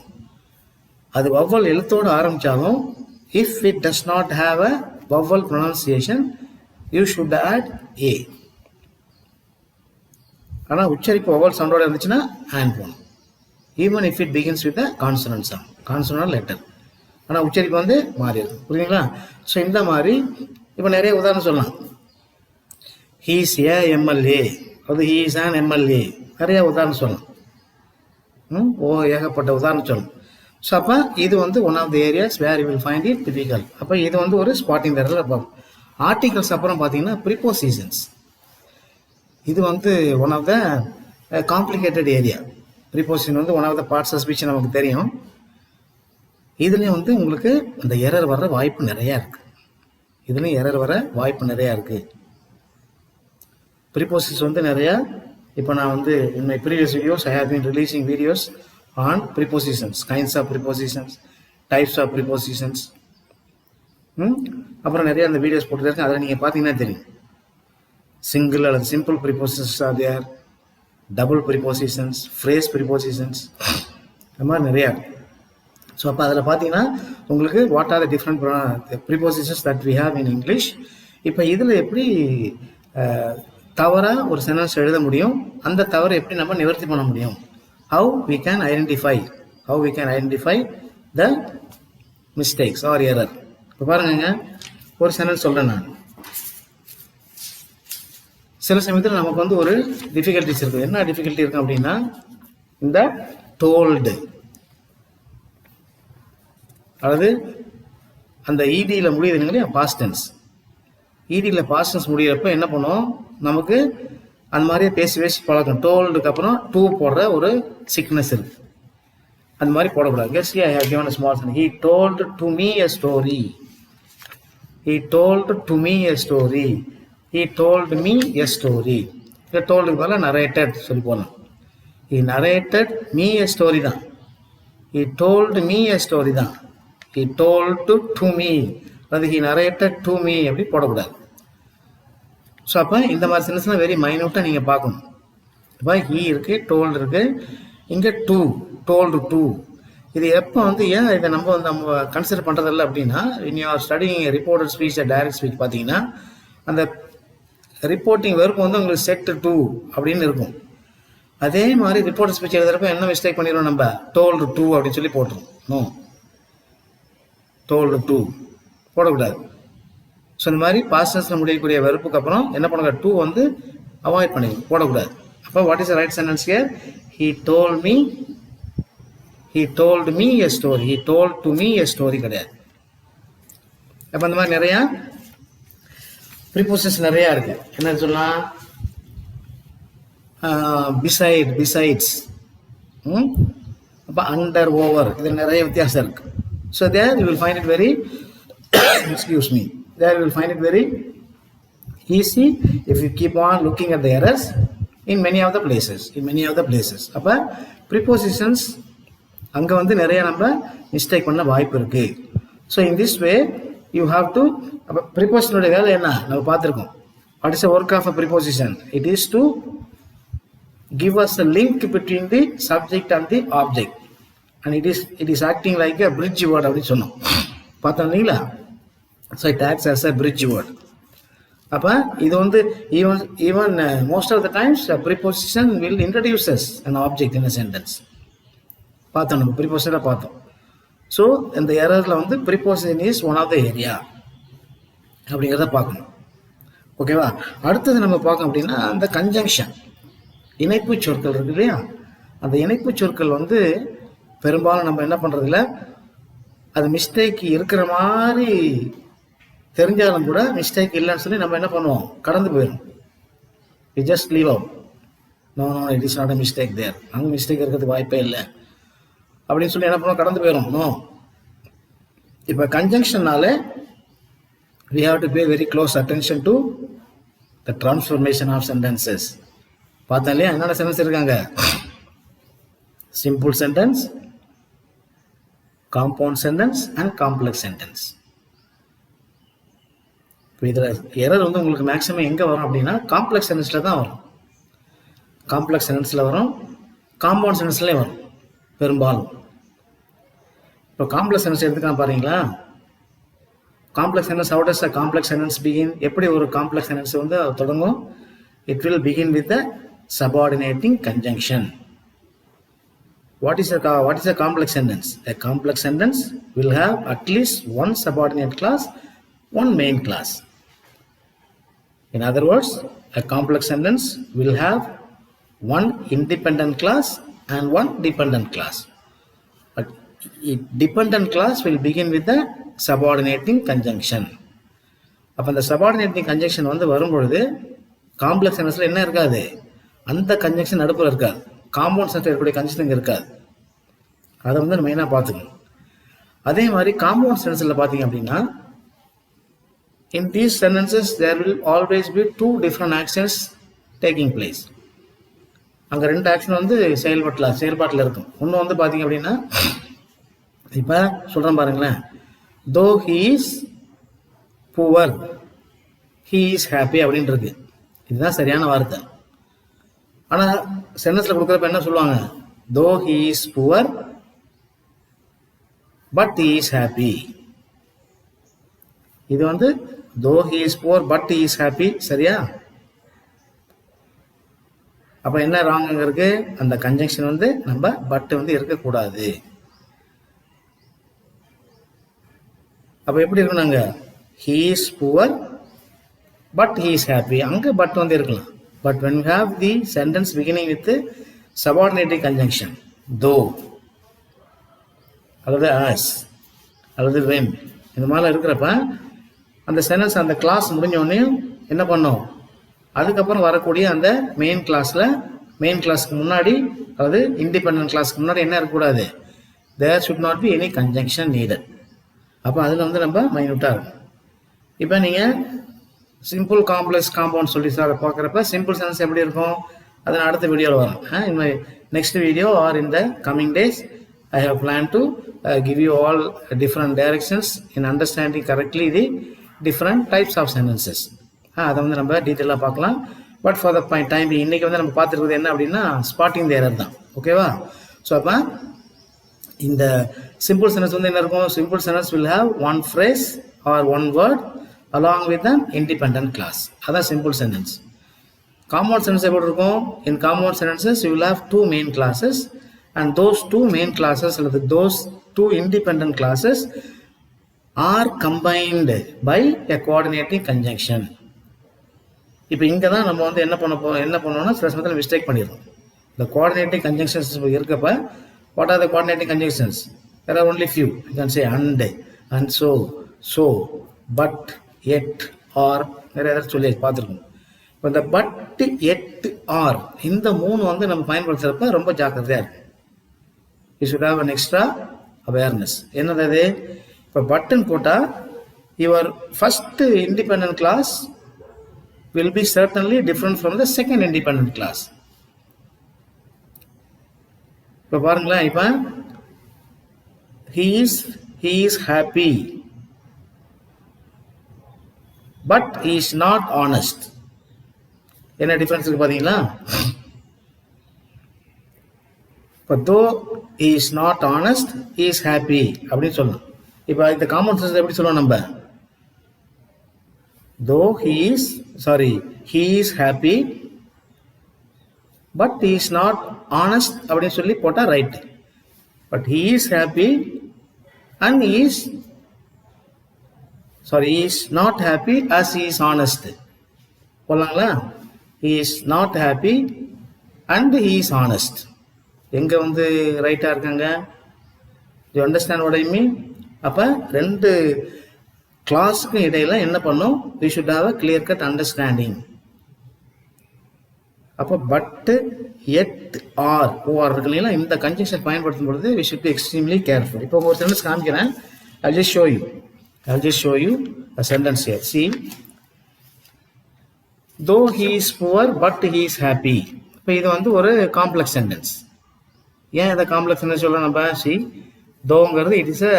அது வவ்வல் எழுத்தோடு ஆரம்பித்தாலும் if it does not have a vowel pronunciation you should add a. ஆனால் உச்சரிப்பு வவ்வல் சவுண்டோடு இருந்துச்சுன்னா and போகணும். even if it begins with a consonant sound, consonant letter. ஆனால் உச்சரிப்பு வந்து மாறி இருக்கும். புரியுதுங்களா? ஸோ இந்த மாதிரி இப்போ நிறைய உதாரணம் சொல்லலாம். he is a MLA, அது he is an MLA, நிறைய உதாரணம் சொல்லலாம். ஏகப்பட்ட உதாரணம் சொல்லலாம். ஸோ அப்போ இது வந்து one of the areas where you will find it difficult. அப்போ இது வந்து ஒரு ஸ்பாட்டிங் எரர். அப்போ ஆர்டிகல்ஸ் அப்புறம் பார்த்தீங்கன்னா ப்ரிப்போசிஷன்ஸ். இது வந்து one of the complicated area. Preposition வந்து one of the parts of speech நமக்கு தெரியும். இதுலேயும் வந்து உங்களுக்கு அந்த எரர் வர வாய்ப்பு நிறையா இருக்குது. இதுலேயும் எரர் வர வாய்ப்பு நிறையா இருக்குது. ப்ரிப்போசிஷன்ஸ் வந்து நிறையா. இப்போ நான் வந்து in my previous videos I have been releasing videos on prepositions, kinds of prepositions, types of prepositions. அப்புறம் நிறைய அந்த வீடியோஸ் போட்டுருக்கேன், அதில் நீங்கள் பார்த்தீங்கன்னா தெரியும். சிங்கிள் அல்லது simple prepositions or there, double prepositions, phrase prepositions, இந்த மாதிரி நிறையா. ஸோ அப்போ அதில் பார்த்தீங்கன்னா உங்களுக்கு what are the different prepositions that we have in English. இப்போ இதில் எப்படி தவறாக ஒரு சென்டென்ஸ் எழுத முடியும், அந்த தவறை எப்படி நம்ம நிவர்த்தி பண்ண முடியும், how we can identify the mistakes or error. இப்போ பாருங்க, ஒரு சென்டென்ஸ் சொல்கிறேன் நான். சில சமயத்தில் நமக்கு வந்து ஒரு டிஃபிகல்ட்டிஸ் இருக்குது. என்ன டிஃபிகல்ட்டி இருக்கும் அப்படின்னா, இந்த டோல்டு அதாவது அந்த இடியில் முடியுது இல்லையா, பாஸ்ட் டென்ஸ். இடியில் பாஸ்ட் டென்ஸ் முடிகிறப்ப என்ன பண்ணுவோம், நமக்கு அந்த மாதிரியே பேசி பழக்கம். டோல்டுக்கு அப்புறம் டூ போடுற ஒரு சிக்னஸ் இருக்கு, அந்த மாதிரி போடக்கூடாது. Guess I have given a small sentence. He told to me a story. He told to me a story. He told me a story. இந்த டோல்டுக்கு பதிலாக narrated சொல்லி போகலாம். He narrated me a story தான். He told me a story தான். He told to me, அது he narrated to me அப்படி போடக்கூடாது. So அப்போ இந்த மாதிரி சென்டென்ஸ்லாம் வெரி மைன்யூட்டாக நீங்கள் பார்க்கணும். இப்போ he இருக்கு, டோல்டு இருக்கு, இங்கே டூ, டோல்டு டூ. இது எப்போ வந்து ஏன் இதை நம்ம கன்சிடர் பண்ணுறதில்ல அப்படின்னா, in you are studying reported speech, direct speech பார்த்தீங்கன்னா அந்த ரிப்போர்ட்டிங் வெர்ப் வந்து உங்களுக்கு செட் டூ அப்படின்னு இருக்கும். அதே மாதிரி ரிப்போர்ட்டட் ஸ்பீச் எழுதுறப்ப என்ன மிஸ்டேக் பண்ணிடுவோம், நம்ம டோல்டு டூ அப்படின்னு சொல்லி போட்டுரும். நோ, டோல்டு டூ போடக்கூடாது. ஸோ இந்த மாதிரி பாஸ்ட் டென்ஸில் முடியக்கூடிய வெர்புக்கு அப்புறம் என்ன பண்ணுங்க, டூ வந்து அவாய்ட் பண்ணிடும், போடக்கூடாது. அப்போ what is the right sentence here? He told me a story. He told to me a story கிடையாது. அப்போ அந்த மாதிரி நிறையா ப்ரிப்போசிஷன்ஸ் நிறையா இருக்கு. என்ன சொல்லலாம், besides, அப்போ அண்டர், ஓவர், இதில் நிறைய வித்தியாசம் இருக்கு. So there you will find it very excuse me, there you will find it very easy if you keep on looking at the errors in many of the places. அப்போ ப்ரிப்போசிஷன்ஸ் அங்கே வந்து நிறைய நம்ம மிஸ்டேக் பண்ண வாய்ப்பு இருக்கு. So in this way you have to, அப்போ ப்ரிப்போசிஷனுடைய வேலை என்ன நம்ம பார்த்துருக்கோம். What is the work of a preposition? It is to give us a link between the subject and the object, and it is acting like a bridge word அப்படி சொன்னோம், பார்த்தோம் இல்லைங்களா? So it acts as a bridge word. அப்போ இது வந்து even most of the times a preposition will introduce us an object in a sentence. பார்த்தோம், நம்ம ப்ரிப்போசிஷனை பார்த்தோம். ஸோ இந்த எரரில் வந்து preposition is one of the area அப்படிங்கிறத பார்க்கணும். ஓகேவா? அடுத்தது நம்ம பார்க்கணும் அப்படின்னா அந்த கன்ஜங்ஷன், இணைப்பு சொற்கள் இருக்கு இல்லையா? அந்த இணைப்பு சொற்கள் வந்து பெரும்பாலும் நம்ம என்ன பண்ணுறதில்ல, அது மிஸ்டேக் இருக்கிற மாதிரி தெரிஞ்சாலும் கூட மிஸ்டேக் இல்லைன்னு சொல்லி நம்ம என்ன பண்ணுவோம், கடந்து போயிடும். We just leave out. No, it is not a mistake there, அங்கே மிஸ்டேக் இருக்கிறதுக்கு வாய்ப்பே இல்லை அப்படின்னு சொல்லி என்ன பண்ணுவோம், கடந்து போயிடும். நோ, இப்போ கன்ஜங்ஷன்னால we have to pay very close attention to the transformation of sentences. பார்த்தோம் இல்லையா, என்னென்ன சென்டென்ஸ் இருக்காங்க? Simple sentence, compound sentence and complex sentence. இப்போ இதில் எரர் வந்து உங்களுக்கு மேக்ஸிமம் எங்கே வரும் அப்படின்னா காம்ப்ளெக்ஸ் சென்டென்ஸில் தான் வரும். காம்ப்ளெக்ஸ் சென்டென்ஸில் வரும், காம்பவுண்ட் சென்டென்ஸ்லேயும் வரும் பெரும்பாலும். இப்போ காம்ப்ளெக்ஸ் சென்டென்ஸ் எடுத்துக்கலாம் பாருங்களா. Complex sentence, how does a complex sentence begin? எப்படி ஒரு காம்ப்ளெக்ஸ் சென்டென்ஸ் வந்து தொடங்கும்? It will begin with the subordinating conjunction. What is a complex sentence? A complex sentence will have at least one subordinate clause, one main clause. In other words, a complex sentence will have one independent clause and one dependent clause. But dependent clause will begin with the subordinating conjunction. அப்போ அந்த subordinating conjunction வந்து வரும்பொழுது complex சென்டென்ஸில் என்ன இருக்காது, அந்த conjunction நடுப்புற இருக்காது. Compound sentence இருக்கக்கூடிய கன்ஜங்ஷன் இங்கே இருக்காது. அதை வந்து மெயினாக பார்த்துக்கணும். அதே மாதிரி காம்பவுண்ட் சென்டென்ஸில் பார்த்தீங்க அப்படின்னா in these sentences there will always be two different actions taking place. அங்கே ரெண்டு ஆக்ஷன் வந்து செயல்பாட்டில் இருக்கும். ஒன்று வந்து பார்த்தீங்க அப்படின்னா இப்போ சொல்கிறேன் பாருங்களேன், though he is poor, he is happy அப்படின்னு இருக்கு. இதுதான் சரியான வார்த்தை. ஆனால் சென்டென்ஸில் கொடுக்குறப்ப என்ன சொல்லுவாங்க? though he is poor but he is happy. இது வந்து though he is poor but he is happy, சரியா? அப்போ என்ன ராங் இருக்கு? அந்த கன்ஜங்ஷன் வந்து நம்ம பட் வந்து இருக்கக்கூடாது. அப்போ எப்படி இருக்கணுங்க? he is poor but he is happy, அங்கே பட் வந்து இருக்கலாம். But when you have the sentence beginning with subordinating conjunction, though அல்லது as அல்லது when இந்த மாதிரி இருக்கிறப்ப அந்த சென்டென்ஸ் அந்த கிளாஸ் முடிஞ்சோடனே என்ன பண்ணோம்? அதுக்கப்புறம் வரக்கூடிய அந்த மெயின் கிளாஸ்க்கு முன்னாடி அதாவது இண்டிபெண்டன்ட் கிளாஸ்க்கு முன்னாடி என்ன இருக்கக்கூடாது? there should not be any conjunction needed. அப்போ அதில் வந்து நம்ம மைனூட்டாக இருக்கும். இப்போ நீங்கள் சிம்பிள் காம்ப்ளெக்ஸ் காம்பவுண்ட் சொல்லி சார் பார்க்குறப்ப சிம்பிள் சென்டென்ஸ் எப்படி இருக்கும்? அதை நான் அடுத்த வீடியோவில் வரும். In my next video R in the coming days I have planned to give you all different directions in understanding correctly the different types of sentences. அதை வந்து நம்ம டீட்டெயிலாக பார்க்கலாம். பட் ஃபார் த டைம் இன்னைக்கு வந்து நம்ம பார்த்துருக்குறது என்ன அப்படின்னா ஸ்பாட்டிங் த எரர் தான். ஓகேவா? ஸோ அப்போ இந்த சிம்பிள் சென்டென்ஸ் வந்து என்ன இருக்கும்? Simple sentence will have one phrase or one word along with an independent class. அதான் சிம்பிள் சென்டென்ஸ். காம்பவுண்ட் சென்டென்ஸ் எப்படி இருக்கும்? In compound sentences you will have two main classes and those two main classes அல்லது those two independent classes are combined by a coordinating conjunction. இப்போ இங்கே தான் நம்ம வந்து என்ன பண்ணோம்னா சில சமயத்தில் மிஸ்டேக் பண்ணிடுறோம். இந்த கோஆர்டினேட்டிங் கன்ஜங்ஷன்ஸ் இருக்கப்ப what are the coordinating conjunctions? There are only few. You can say and so, but, yet, or நிறைய எதாவது சொல்லி பார்த்துருக்கோம். இப்போ இந்த பட், எட், ஆர் இந்த மூணு வந்து நம்ம பயன்படுத்துகிறப்ப ரொம்ப ஜாக்கிரதையாக இருக்கு. You should have an extra awareness. என்னது அது? இப்போ பட்டன் போட்டால் your first independent class will be certainly different from the second independent class. இப்போ பாருங்களேன், இப்போ he is happy but he is not honest. என்ன டிஃபரன்ஸ் இருக்கு பார்த்தீங்களா? இப்போ though he is not honest, he is happy அப்படின்னு சொல்லலாம். இப்போ இந்த காமன் சென்ஸ் எப்படி சொல்லுவோம் நம்ம? though he is happy but he is not honest அப்படின்னு சொல்லி போட்டால் right. But he is happy and he is not happy as he is honest போடலாங்களா? he is not happy and he is honest. எங்க வந்து ரைட்டாக இருக்காங்க? you understand what I mean? அப்போ ரெண்டு கிளாஸுக்கும் இடையில என்ன பண்ணும்? we should have a clear cut understanding. அப்போ பட்டு, எட், ஆர், ஓஆர் இருக்கு இல்லைங்களா? இந்த கன்ஜங்ஷன் பயன்படுத்தும் பொழுது we should be extremely careful. இப்போ ஒரு சென்டென்ஸ் காமிக்கிறேன். I'll just show you a sentence here. See, though he is poor but he is happy. இப்போ இது வந்து ஒரு காம்ப்ளெக்ஸ் சென்டென்ஸ். ஏன் இதை காம்ப்ளெக்ஸ் சென்டென்ஸ் சொல்கிறோம் நம்ம? see, though-ங்கிறது it is a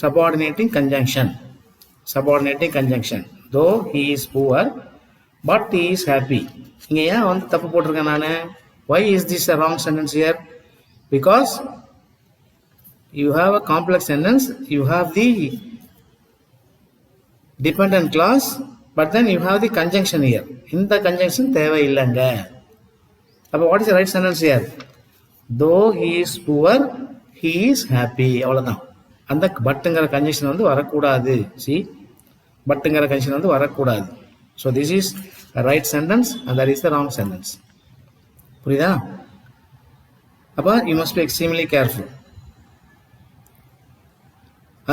subordinating conjunction. though he is poor but he is happy. இங்கே ஏன் வந்து தப்பு போட்டிருக்கேன் நான்? why is this a wrong sentence here? because you have a complex sentence, you have the dependent clause but then you have the conjunction here. இந்த conjunction தேவையில்லைங்க. அப்போ what is the right sentence here? though he is poor he is happy. அவ்வளோதான். அந்த பட்டுங்கிற conjunction வந்து வரக்கூடாது. see, பட்டுங்கிற conjunction வந்து வரக்கூடாது. so this is a right sentence and that is the wrong sentence. புரியுதா? அப்போ you must be extremely careful.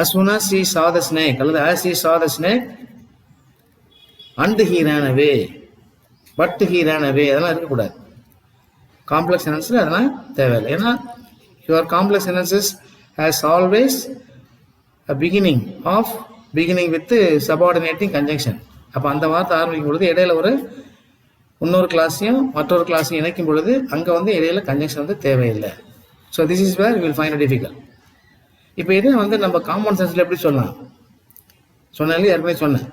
as soon as he saw the snake அல்லது as he saw the snake and he ran away but he ran away அதெல்லாம் இருக்கக்கூடாது. Complex சென்டென்ஸில் அதெல்லாம் தேவையில்லை. ஏன்னா your complex sentences has always a beginning with subordinating conjunction. அப்போ அந்த வார்த்தை ஆரம்பிக்கும் பொழுது இடையில ஒரு இன்னொரு கிளாஸையும் மற்றொரு கிளாஸையும் இணைக்கும் பொழுது அங்கே வந்து இடையில கன்ஜங்ஷன் வந்து தேவையில்லை. So this is where will find difficult. இப்போ இதே வந்து நம்ம காமன் சென்ஸில் எப்படி சொல்லலாம்? சொன்னாலே ஏற்கனவே சொன்னேன்.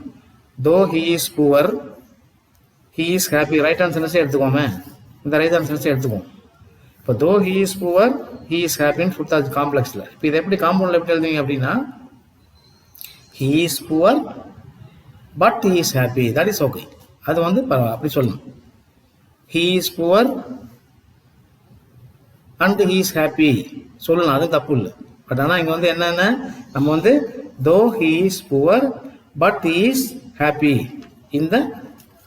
Though he is poor he is happy. Right hand சென்டென்ஸே எடுத்துக்கோமே. இந்த ரைட் ஹேண்ட் சென்டென்ஸே எடுத்துக்குவோம். இப்போ though he is poor he is ஹாப்பின்னு கொடுத்தாச்சு காம்ப்ளெக்ஸில். இப்போ இதை எப்படி காம்பவுண்டில் எப்படி எழுதுவீங்க அப்படின்னா he is poor but he is happy. That is okay. அது வந்து அப்படி சொல்லணும். He is poor and he is happy சொல்லலாம், அது தப்பு இல்லை. பட் ஆனால் இங்கே வந்து என்னென்ன நம்ம வந்து தோ he is poor but he is happy இந்த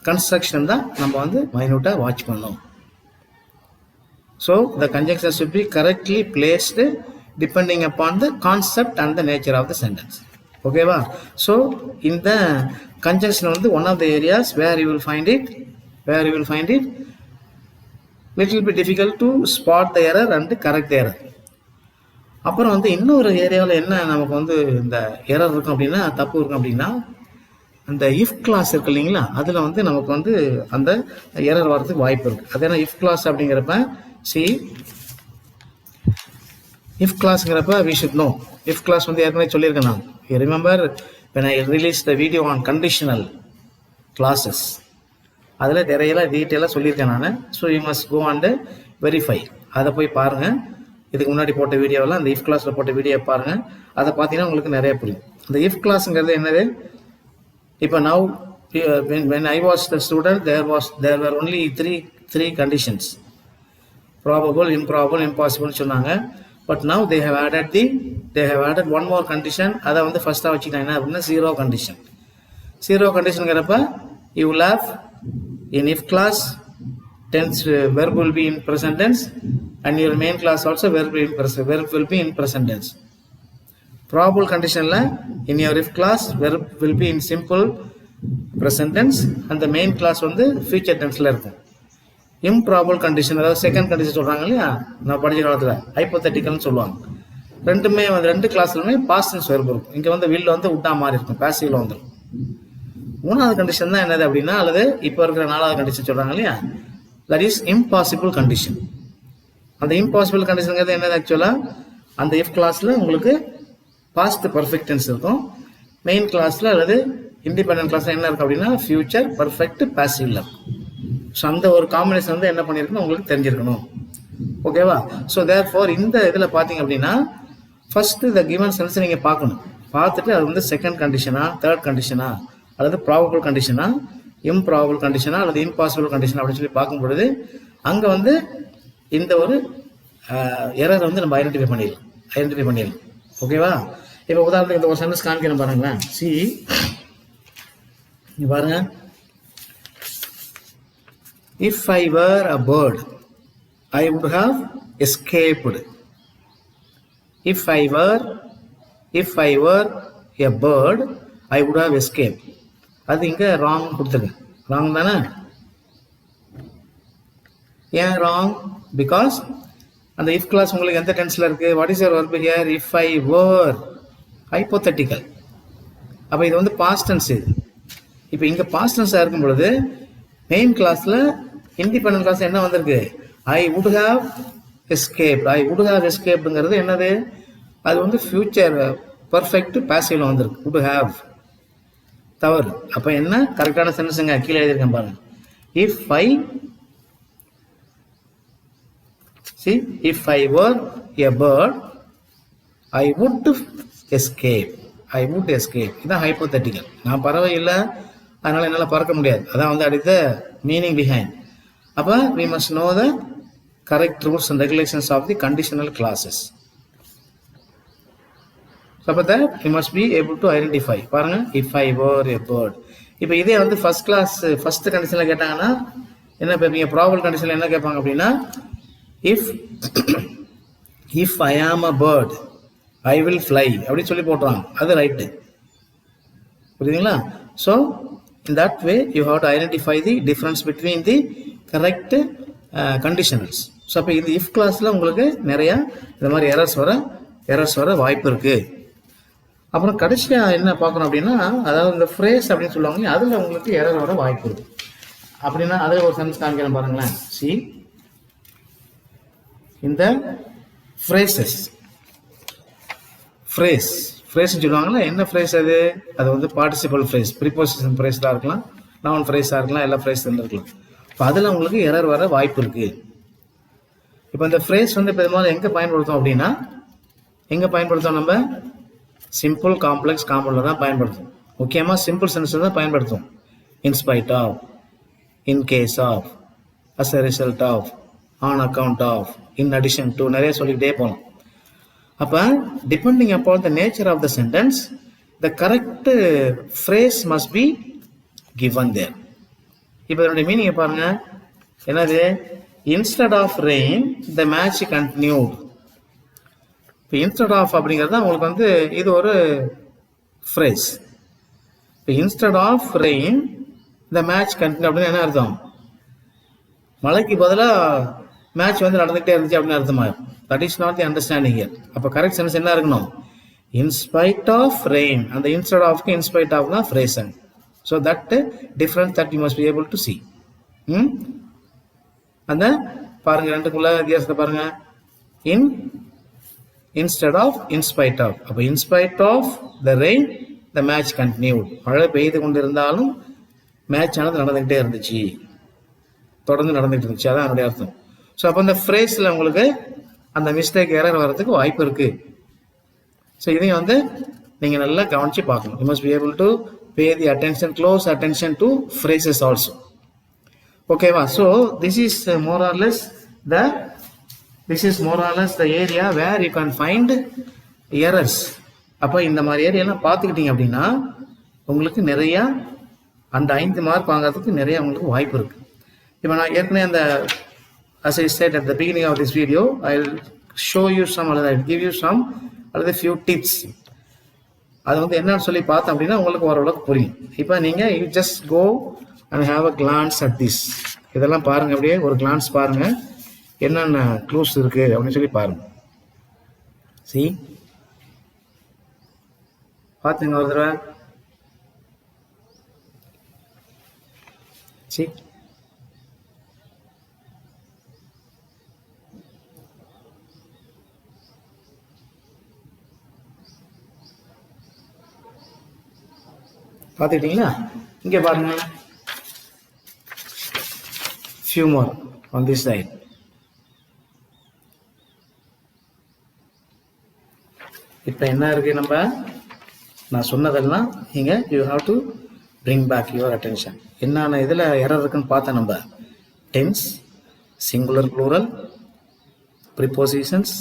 கன்ஸ்ட்ரக்ஷன் தான் நம்ம வந்து மைனூட்டாக வாட்ச் பண்ணணும். So the conjunction should be correctly placed depending upon the concept and the nature of the sentence. ஓகேவா? ஸோ இந்த கன்ஜங்ஷன் வந்து one of the areas where you will find it little bit difficult to spot the error and correct the error. அப்புறம் வந்து இன்னொரு ஏரியாவில் என்ன நமக்கு வந்து இந்த எரர் இருக்கும் அப்படின்னா, தப்பு இருக்கும் அப்படின்னா, அந்த இஃப் கிளாஸ் இருக்கு இல்லைங்களா, அதில் வந்து நமக்கு வந்து அந்த எரர் வர்றதுக்கு வாய்ப்பு இருக்குது. அது ஏன்னா இஃப் கிளாஸ் அப்படிங்கிறப்ப இஃப் கிளாஸ்ங்கிறப்ப we should know. If clause வந்து ஏற்கனவே சொல்லியிருக்கேன் நான். You remember when I released the video on conditional clauses, அதில் நிறைய டீட்டெயிலாக சொல்லியிருக்கேன் நான். So you must go and verify. அதை போய் பாருங்கள். இதுக்கு முன்னாடி போட்ட வீடியோவெல்லாம் அந்த இஃப் கிளாஸில் போட்ட வீடியோ பாருங்கள். அதை பார்த்தீங்கன்னா உங்களுக்கு நிறைய புரியும். அந்த இஃப் கிளாஸுங்கிறது என்னது? இப்போ now when I was the student there were only three conditions, probable, improbable, impossible சொன்னாங்க. But now they have added one more condition. அதை வந்து ஃபர்ஸ்ட்டாக வச்சுக்கிட்டாங்க அப்படின்னா zero condition. zero conditionங்கிறப்ப you will have in if class tense verb will be in present tense and your main class also verb will be in present tense. Probable condition la in your if class verb will be in simple present tense and the main class வந்து future tense ல இருக்கும். improbable condition அதாவது second condition சொல்றாங்க இல்லையா, நான் படிச்ச காலத்துல ஹைப்போதெட்டிக்கல்னு சொல்லுவாங்க. ரெண்டுமே வந்து ரெண்டு கிளாஸ்லயுமே பாஸ்ட் டென்ஸ் verb இருக்கும். இங்க வந்து will வந்து உட்டா மாறி இருக்கும், பாசிவ்ல வந்துடும். மூணாவது கண்டிஷன் தான் என்னது அப்படின்னா, அல்லது இப்போ இருக்கிற நாலாவது கண்டிஷன் சொல்றாங்க இல்லையா, தட் இஸ் இம்பாசிபிள் கண்டிஷன். அந்த இம்பாசிபிள் கண்டிஷனுங்கிறது என்னது? ஆக்சுவலா அந்த இஃப் கிளாஸ்ல உங்களுக்கு பாஸ்ட் பர்ஃபெக்ட் டென்ஸ் இருக்கும். மெயின் கிளாஸ்ல அல்லது இண்டிபெண்டன்ட் கிளாஸ்ல என்ன இருக்கும் அப்படின்னா ஃபியூச்சர் பர்ஃபெக்ட் பாசிவ்ல இருக்கும். ஸோ அந்த ஒரு காம்பினேஷன் வந்து என்ன பண்ணியிருக்கணும் உங்களுக்கு தெரிஞ்சிருக்கணும். ஓகேவா? ஸோ தேர்ஃபோர் இந்த இதில் பார்த்தீங்க அப்படின்னா ஃபர்ஸ்ட் இந்த கிவன் சென்ஸ் நீங்கள் பார்க்கணும். பார்த்துட்டு அது வந்து செகண்ட் கண்டிஷனா, தேர்ட் கண்டிஷனா, அல்லது ப்ராபபிள் கண்டிஷனா, இம்ப்ராபபிள் கண்டிஷனா, அல்லது இம்பாசிபிள் கண்டிஷனா அப்படின்னு சொல்லி பார்க்கும் பொழுது அங்கே வந்து இந்த ஒரு எரரை வந்து நம்ம ஐடென்டிஃபை பண்ணிடலாம். ஓகேவா? இப்போ உதாரணத்துக்கு இந்த ஒரு சென்டென்ஸ் காமிக்கிறேன் பாருங்களேன். பாருங்க, if I were a bird I would have escaped. if I were a bird I would have escaped. அது இங்க ராங் கொடுத்துருக்கேன். ராங் தானே? ஏன் ராங்? பிகாஸ் அந்த இஃப் கிளாஸ் உங்களுக்கு எந்த டென்ஸ்ல இருக்கு? What is your verb here? if I were hypothetical. அப்ப இது வந்து பாஸ்ட் டென்ஸ். இது இப்போ இங்க பாஸ்ட் டென்ஸா இருக்கும் பொழுது மெயின் கிளாஸ்ல இண்டிபெண்டன்ட் கிளாஸ் என்ன வந்திருக்கு? I would have escapedங்கிறது என்னது? அது வந்து ஃபியூச்சர் பர்ஃபெக்ட் பாசிவ்ல வந்திருக்கு. would have தவறு. அப்ப என்ன கரெக்டான சென்டென்ஸ்ங்க? கீழே எழுதியிருக்கேன் பாருங்க. if I were a bird I would escape. இதான் ஹைப்போதெட்டிக்கல். நான் பறவை இல்லை, அதனால என்னால் பறக்க முடியாது. அதான் வந்து அடுத்த மீனிங் பிஹைண்ட். அப்போ we must know the correct rules and regulations of the conditional clauses. So for that you must be able to identify. பாருங்க, if I were a bird. இப்போ இதே வந்து ஃபர்ஸ்ட் கண்டிஷன்ல கேட்டாங்கன்னா என்ன கேட்பீங்க? ப்ராபபிள் கண்டிஷன்ல என்ன கேட்பாங்க அப்படின்னா if I am a bird I will fly அப்படின்னு சொல்லி போட்டுறாங்க. அது ரைட்டு. புரியுதுங்களா? So in that way you have to identify the difference between the correct conditionals. So அப்போ இந்த if கிளாஸ்ல உங்களுக்கு நிறைய இந்த மாதிரி எரர்ஸ் வர வாய்ப்பு இருக்கு. அப்புறம் கடைசியா என்ன பார்க்கணும் அப்படின்னா, அதாவது இந்த ஃப்ரேஸ் அப்படின்னு சொல்லுவாங்க, அதுல உங்களுக்கு எரர் வர வாய்ப்பு இருக்கு. அப்படின்னா அதுல ஒரு சென்டென்ஸ் காமிக்கிறேன் பாருங்களேன். இந்த phrase ஃப்ரேஸ்ன்னு சொல்லுவாங்களா, என்ன ஃப்ரேஸ் அது? அது வந்து பார்ட்டிசிபல் ஃப்ரேஸ், ப்ரிபோசிஷன் ஃப்ரேஸாக இருக்கலாம், நவுன் ஃப்ரேஸாக இருக்கலாம், எல்லா ஃப்ரேஸ் இருந்திருக்கலாம். இப்போ அதில் உங்களுக்கு எரர் வர வாய்ப்பு இருக்குது. இப்போ இந்த ஃப்ரேஸ் வந்து பெரும்பாலும் எங்கே பயன்படுத்தும் அப்படின்னா, எங்கே பயன்படுத்தும்? நம்ம சிம்பிள், காம்ப்ளெக்ஸ், காம்பவுண்டில் தான் பயன்படுத்தும். முக்கியமாக சிம்பிள் சென்டென்ஸ் தான் பயன்படுத்தும். In spite of, in case of, as a result of, on account of, in addition to, நிறைய சொல்லிக்கிட்டே போகலாம். அப்போ depending upon the nature of the sentence, the correct phrase must be given there. இப்போ இதனுடைய மீனிங்கை பாருங்க, என்னது? instead of rain the match continued. இப்போ instead of அப்படிங்கிறது உங்களுக்கு வந்து இது ஒரு phrase. இப்போ instead of rain the match continued அப்படின்னு என்ன அர்த்தம்? மழைக்கு பதிலாக மேட்ச் வந்து நடந்துகிட்டே இருந்துச்சு அப்படின்னு அர்த்தமா? That is not the understanding here. அப்போ கரெக்ட் சென்டென்ஸ் என்ன இருக்கணும்? In spite of rain. அந்த இன்ஸ்டெட் ஆஃப்க்கு இன்ஸ்பைட் ஆஃப் தான் ஃப்ரேசன். So that difference that you must be able to see. அந்த பாருங்க, ரெண்டுக்குள்ள வித்தியாசத்தை பாருங்க. Instead of, in spite of. அப்போ in spite of the rain the match continued. மழை பெய்து கொண்டு இருந்தாலும் மேட்ச் ஆனது நடந்துகிட்டே இருந்துச்சு, தொடர்ந்து நடந்துகிட்டு இருந்துச்சு, அதான் என்னுடைய அர்த்தம். ஸோ அப்போ இந்த ஃப்ரேஸில் உங்களுக்கு அந்த மிஸ்டேக் எரர் வர்றதுக்கு வாய்ப்பு இருக்குது. ஸோ இதையும் வந்து நீங்கள் நல்லா கவனித்து பார்க்கணும். You must be able to pay the attention, close attention to phrases also. ஓகேவா? So this is more or less the area where you can find errors. அப்போ இந்த மாதிரி ஏரியாலாம் பார்த்துக்கிட்டீங்க அப்படின்னா உங்களுக்கு நிறையா அந்த 5 மார்க் வாங்குறதுக்கு நிறைய உங்களுக்கு வாய்ப்பு இருக்குது. இப்போ நான் ஏற்கனவே அந்த as I said at the beginning of this video, I'll show you some, or I'll give you some or a few tips. அது வந்து என்னன்னு சொல்லி பார்த்தோம் அப்படின்னா உங்களுக்கு ஓரளவுக்கு புரியும். இப்போ நீங்கள் you just go and have a glance at this. இதெல்லாம் பாருங்க, அப்படியே ஒரு glance பாருங்க, என்னென்ன க்ளூஸ் இருக்கு அப்படின்னு சொல்லி பாருங்க. See, பார்த்துங்க ஒரு தடவை. See, பார்த்துக்கிட்டீங்களா? இங்கே பாருங்க, few more on this side. இப்போ என்ன இருக்கு? நான் சொன்னதெல்லாம் நீங்கள் you have to bring back your attention. என்னென்ன இதில் எரர் இருக்குன்னு பார்த்தா நம்ம tense, singular plural, prepositions,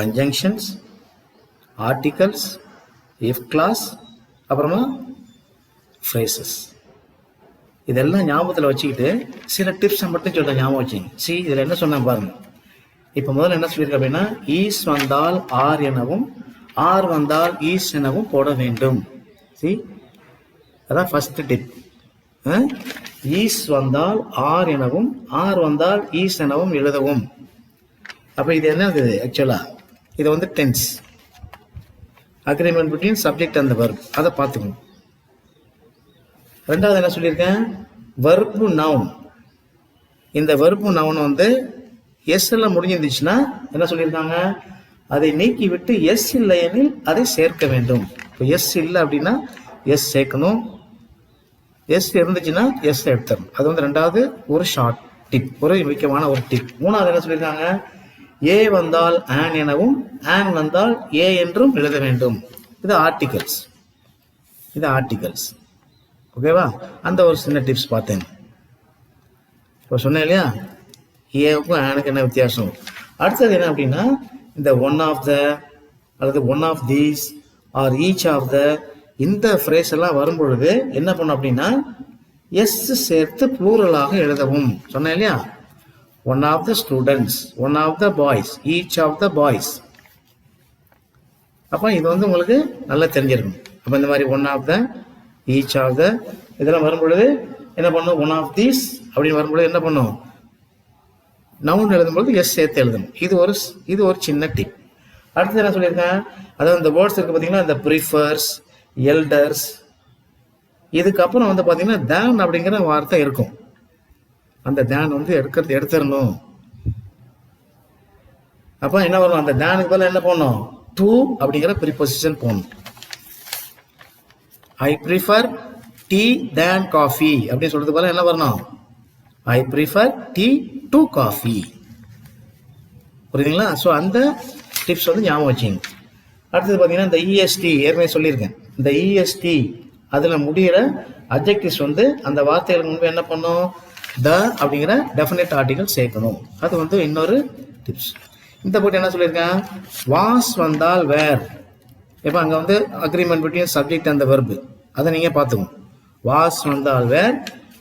conjunctions, articles, if clause, அப்புறமா ஃப்ரேசஸ். இதெல்லாம் ஞாபகத்தில் வச்சுக்கிட்டு சில டிப்ஸை மட்டும் சொல்ல ஞாபகம் வச்சுங்க. சி, இதில் என்ன சொன்னேன் பாருங்க. இப்போ முதல்ல என்ன சொல்லியிருக்க அப்படின்னா, ஈஸ் வந்தால் ஆர் எனவும், ஆர் வந்தால் ஈஸ் எனவும் போட வேண்டும். சி, அதான் ஃபர்ஸ்ட் டிப். ஈஸ் வந்தால் ஆர் எனவும், ஆர் வந்தால் ஈஸ் எனவும் எழுதவும். அப்போ இது என்ன இருக்குது? ஆக்சுவலாக இது வந்து tense, agreement between subject and verb. அதை பார்த்துக்கணும். ரெண்டாவது என்ன சொல்லியிருக்கேன்? Verb noun. இந்த வெர்பு நவுன் வந்து எஸ் எல்லாம் முடிஞ்சிருந்துச்சுன்னா என்ன சொல்லியிருக்காங்க? அதை நீக்கி விட்டு எஸ் இல்லை எனில் அதை சேர்க்க வேண்டும். இப்போ எஸ் இல்லை அப்படின்னா எஸ் சேர்க்கணும், எஸ் இருந்துச்சுன்னா எஸ் எடுத்துடணும். அது வந்து ரெண்டாவது ஒரு ஷார்ட் டிப், ஒரு முக்கியமான ஒரு டிப். மூணாவது என்ன சொல்லியிருக்காங்க? ஏ வந்தால் ஆன் எனவும், ஆன் வந்தால் ஏ என்றும் எழுத வேண்டும். இது ஆர்டிகல்ஸ், இது ஆர்டிகல்ஸ். ஓகேவா? அந்த ஒரு சின்ன டிப்ஸ் பார்த்தேன். இப்போ சொன்னேன் இல்லையா, ஏவுக்கும் ஆனுக்கு என்ன வித்தியாசம். அடுத்தது என்ன அப்படின்னா, இந்த ஒன் ஆஃப் த அல்லது one of these or each of the, இந்த ஃப்ரேஸ் எல்லாம் வரும்பொழுது என்ன பண்ணும் அப்படின்னா எஸ் சேர்த்து ப்ளூரலாக எழுதவும். சொன்னேன் இல்லையா, one of the students, one of the boys, each of the boys. அப்போ இது வந்து உங்களுக்கு நல்லா தெரிஞ்சிருக்கும். அப்போ இந்த மாதிரி one of the, each of the இதெல்லாம் வரும்பொழுது என்ன பண்ணும்? ஒன் ஆஃப் தீஸ் அப்படின்னு வரும்பொழுது என்ன பண்ணும்? நவுன் எழுதும்பொழுது எஸ் சேர்த்து எழுதணும். இது ஒரு சின்ன டிப். அடுத்தது என்ன சொல்லியிருக்கேன்? அதாவது இந்த வேர்ட்ஸ் இருக்கு பார்த்தீங்கன்னா, இந்த ப்ரிஃபர்ஸ், எல்டர்ஸ், இதுக்கப்புறம் வந்து பார்த்தீங்கன்னா தேன் அப்படிங்கிற வார்த்தை இருக்கும். அந்த தேன் வந்து எடுத்துடணும். அப்போ என்ன வரும்? அந்த தேனுக்கு பதில் என்ன பண்ணணும்? to அப்படிங்கிற ப்ரிபொசிஷன் போகணும். I prefer tea than coffee அப்படின்னு சொல்றது போல என்ன வரணும்? I prefer tea to coffee. புரியுதுங்களா? ஸோ அந்த டிப்ஸ் வந்து ஞாபகம் வச்சிங்க. அடுத்தது பார்த்தீங்கன்னா இந்த இஎஸ்டி ஏற்கனவே சொல்லியிருக்கேன். இந்த இஎஸ்டி அதில் முடிகிற அட்ஜெக்டிவ்ஸ் வந்து அந்த வார்த்தைகளுக்கு முன்பு என்ன பண்ணும்? த அப்படிங்கிற டெஃபினட் ஆர்டிகல் சேர்க்கணும். அது வந்து இன்னொரு டிப்ஸ். இந்த போட்டு என்ன சொல்லியிருக்கேன்? வாஸ் வந்தால் வேர். இப்போ அங்கே வந்து அக்ரிமெண்ட் பிட்வீன் சப்ஜெக்ட் அந்த வெர்பு அதை நீங்கள் பார்த்துக்கணும். வாஸ் வந்தால் வேர்,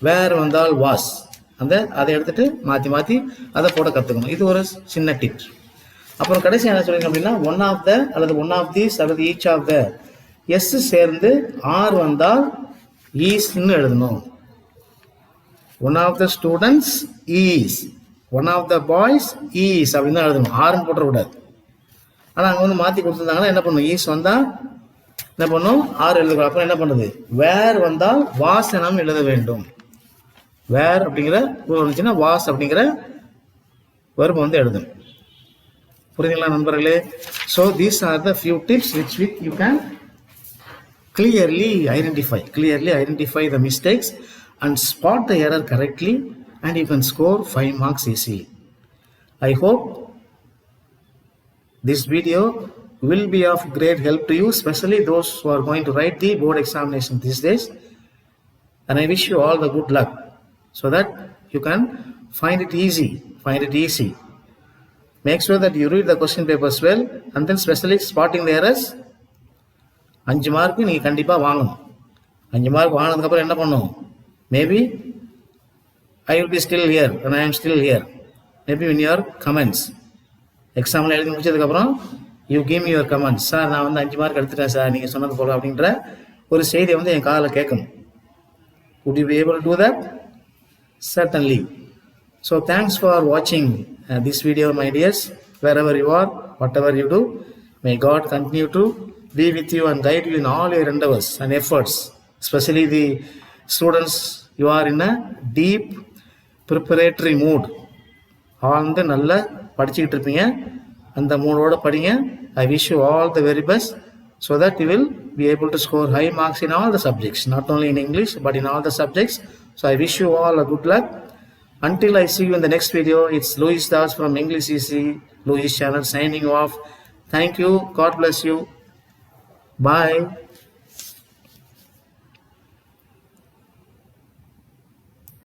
வேர் வந்தால் வாஸ், அதை எடுத்துட்டு மாற்றி மாற்றி அதை போட கற்றுக்கணும். இது ஒரு சின்ன டிப்ஸ். அப்புறம் கடைசி என்ன சொல்லியிருக்கேன் அப்படின்னா ஒன் ஆஃப் த அல்லது ஒன் ஆஃப் தீஸ் அல்லது ஈச் ஆஃப் த எஸ் சேர்ந்து ஆர் வந்தால் ஈஸ்ன்னு எழுதணும். One of the students is, one of the boys is அப்படின்னு தான் எழுதணும். ஆறுன்னு போட்டுறக்கூடாது. ஆனால் அங்கே வந்து மாற்றி கொடுத்துருந்தாங்கன்னா என்ன பண்ணணும்? ஈஸ் வந்தால் என்ன பண்ணும்? ஆறு எழுதுகிறோம். அப்புறம் என்ன பண்ணுது? வேர் வந்தால் வாஸ் எனம் எழுத வேண்டும். வேர் அப்படிங்கிற வந்துச்சுன்னா வாஸ் அப்படிங்கிற வெர்பு வந்து எழுதணும். புரியுதுங்களா நண்பர்களே? So these are the few tips which you can clearly identify the mistakes and spot the error correctly, and you can score 5 marks easily. I hope this video will be of great help to you, especially those who are going to write the board examination these days, and I wish you all the good luck so that you can find it easy. Make sure that you read the question papers well, and then especially spotting the errors. 5 mark நீங்கள் கண்டிப்பாக வாங்கணும். 5 mark வாங்கினதுக்கப்புறம் என்ன பண்ணும்? Maybe I will be still here and I ஆம் still here. Maybe in your comments எக்ஸாமில் எழுதி முடிச்சதுக்கப்புறம் you give your comments. Sir நான் வந்து 5 மார்க் எடுத்துட்டேன் சார் நீங்கள் சொன்னது போல அப்படின்ற ஒரு செய்தியை வந்து என் காதில் கேட்கணும். Would you be able to do that? Certainly. So thanks for watching this video, my dears. Wherever you are, whatever you do, may God continue to be with you and guide you in all your endeavors and efforts. Especially the students, you are in a deep preparatory mood. ஆழ்ந்து நல்லா படிச்சுக்கிட்டு இருப்பீங்க. அந்த மூடோட படிங்க. I wish you all the very best so that you will be able to score high marks in all the subjects, not only in English but in all the subjects. So I wish you all a good luck. Until I see you in the next video, it's Louis Das from English Easy, Louis channel signing off. Thank you. God bless you. Bye.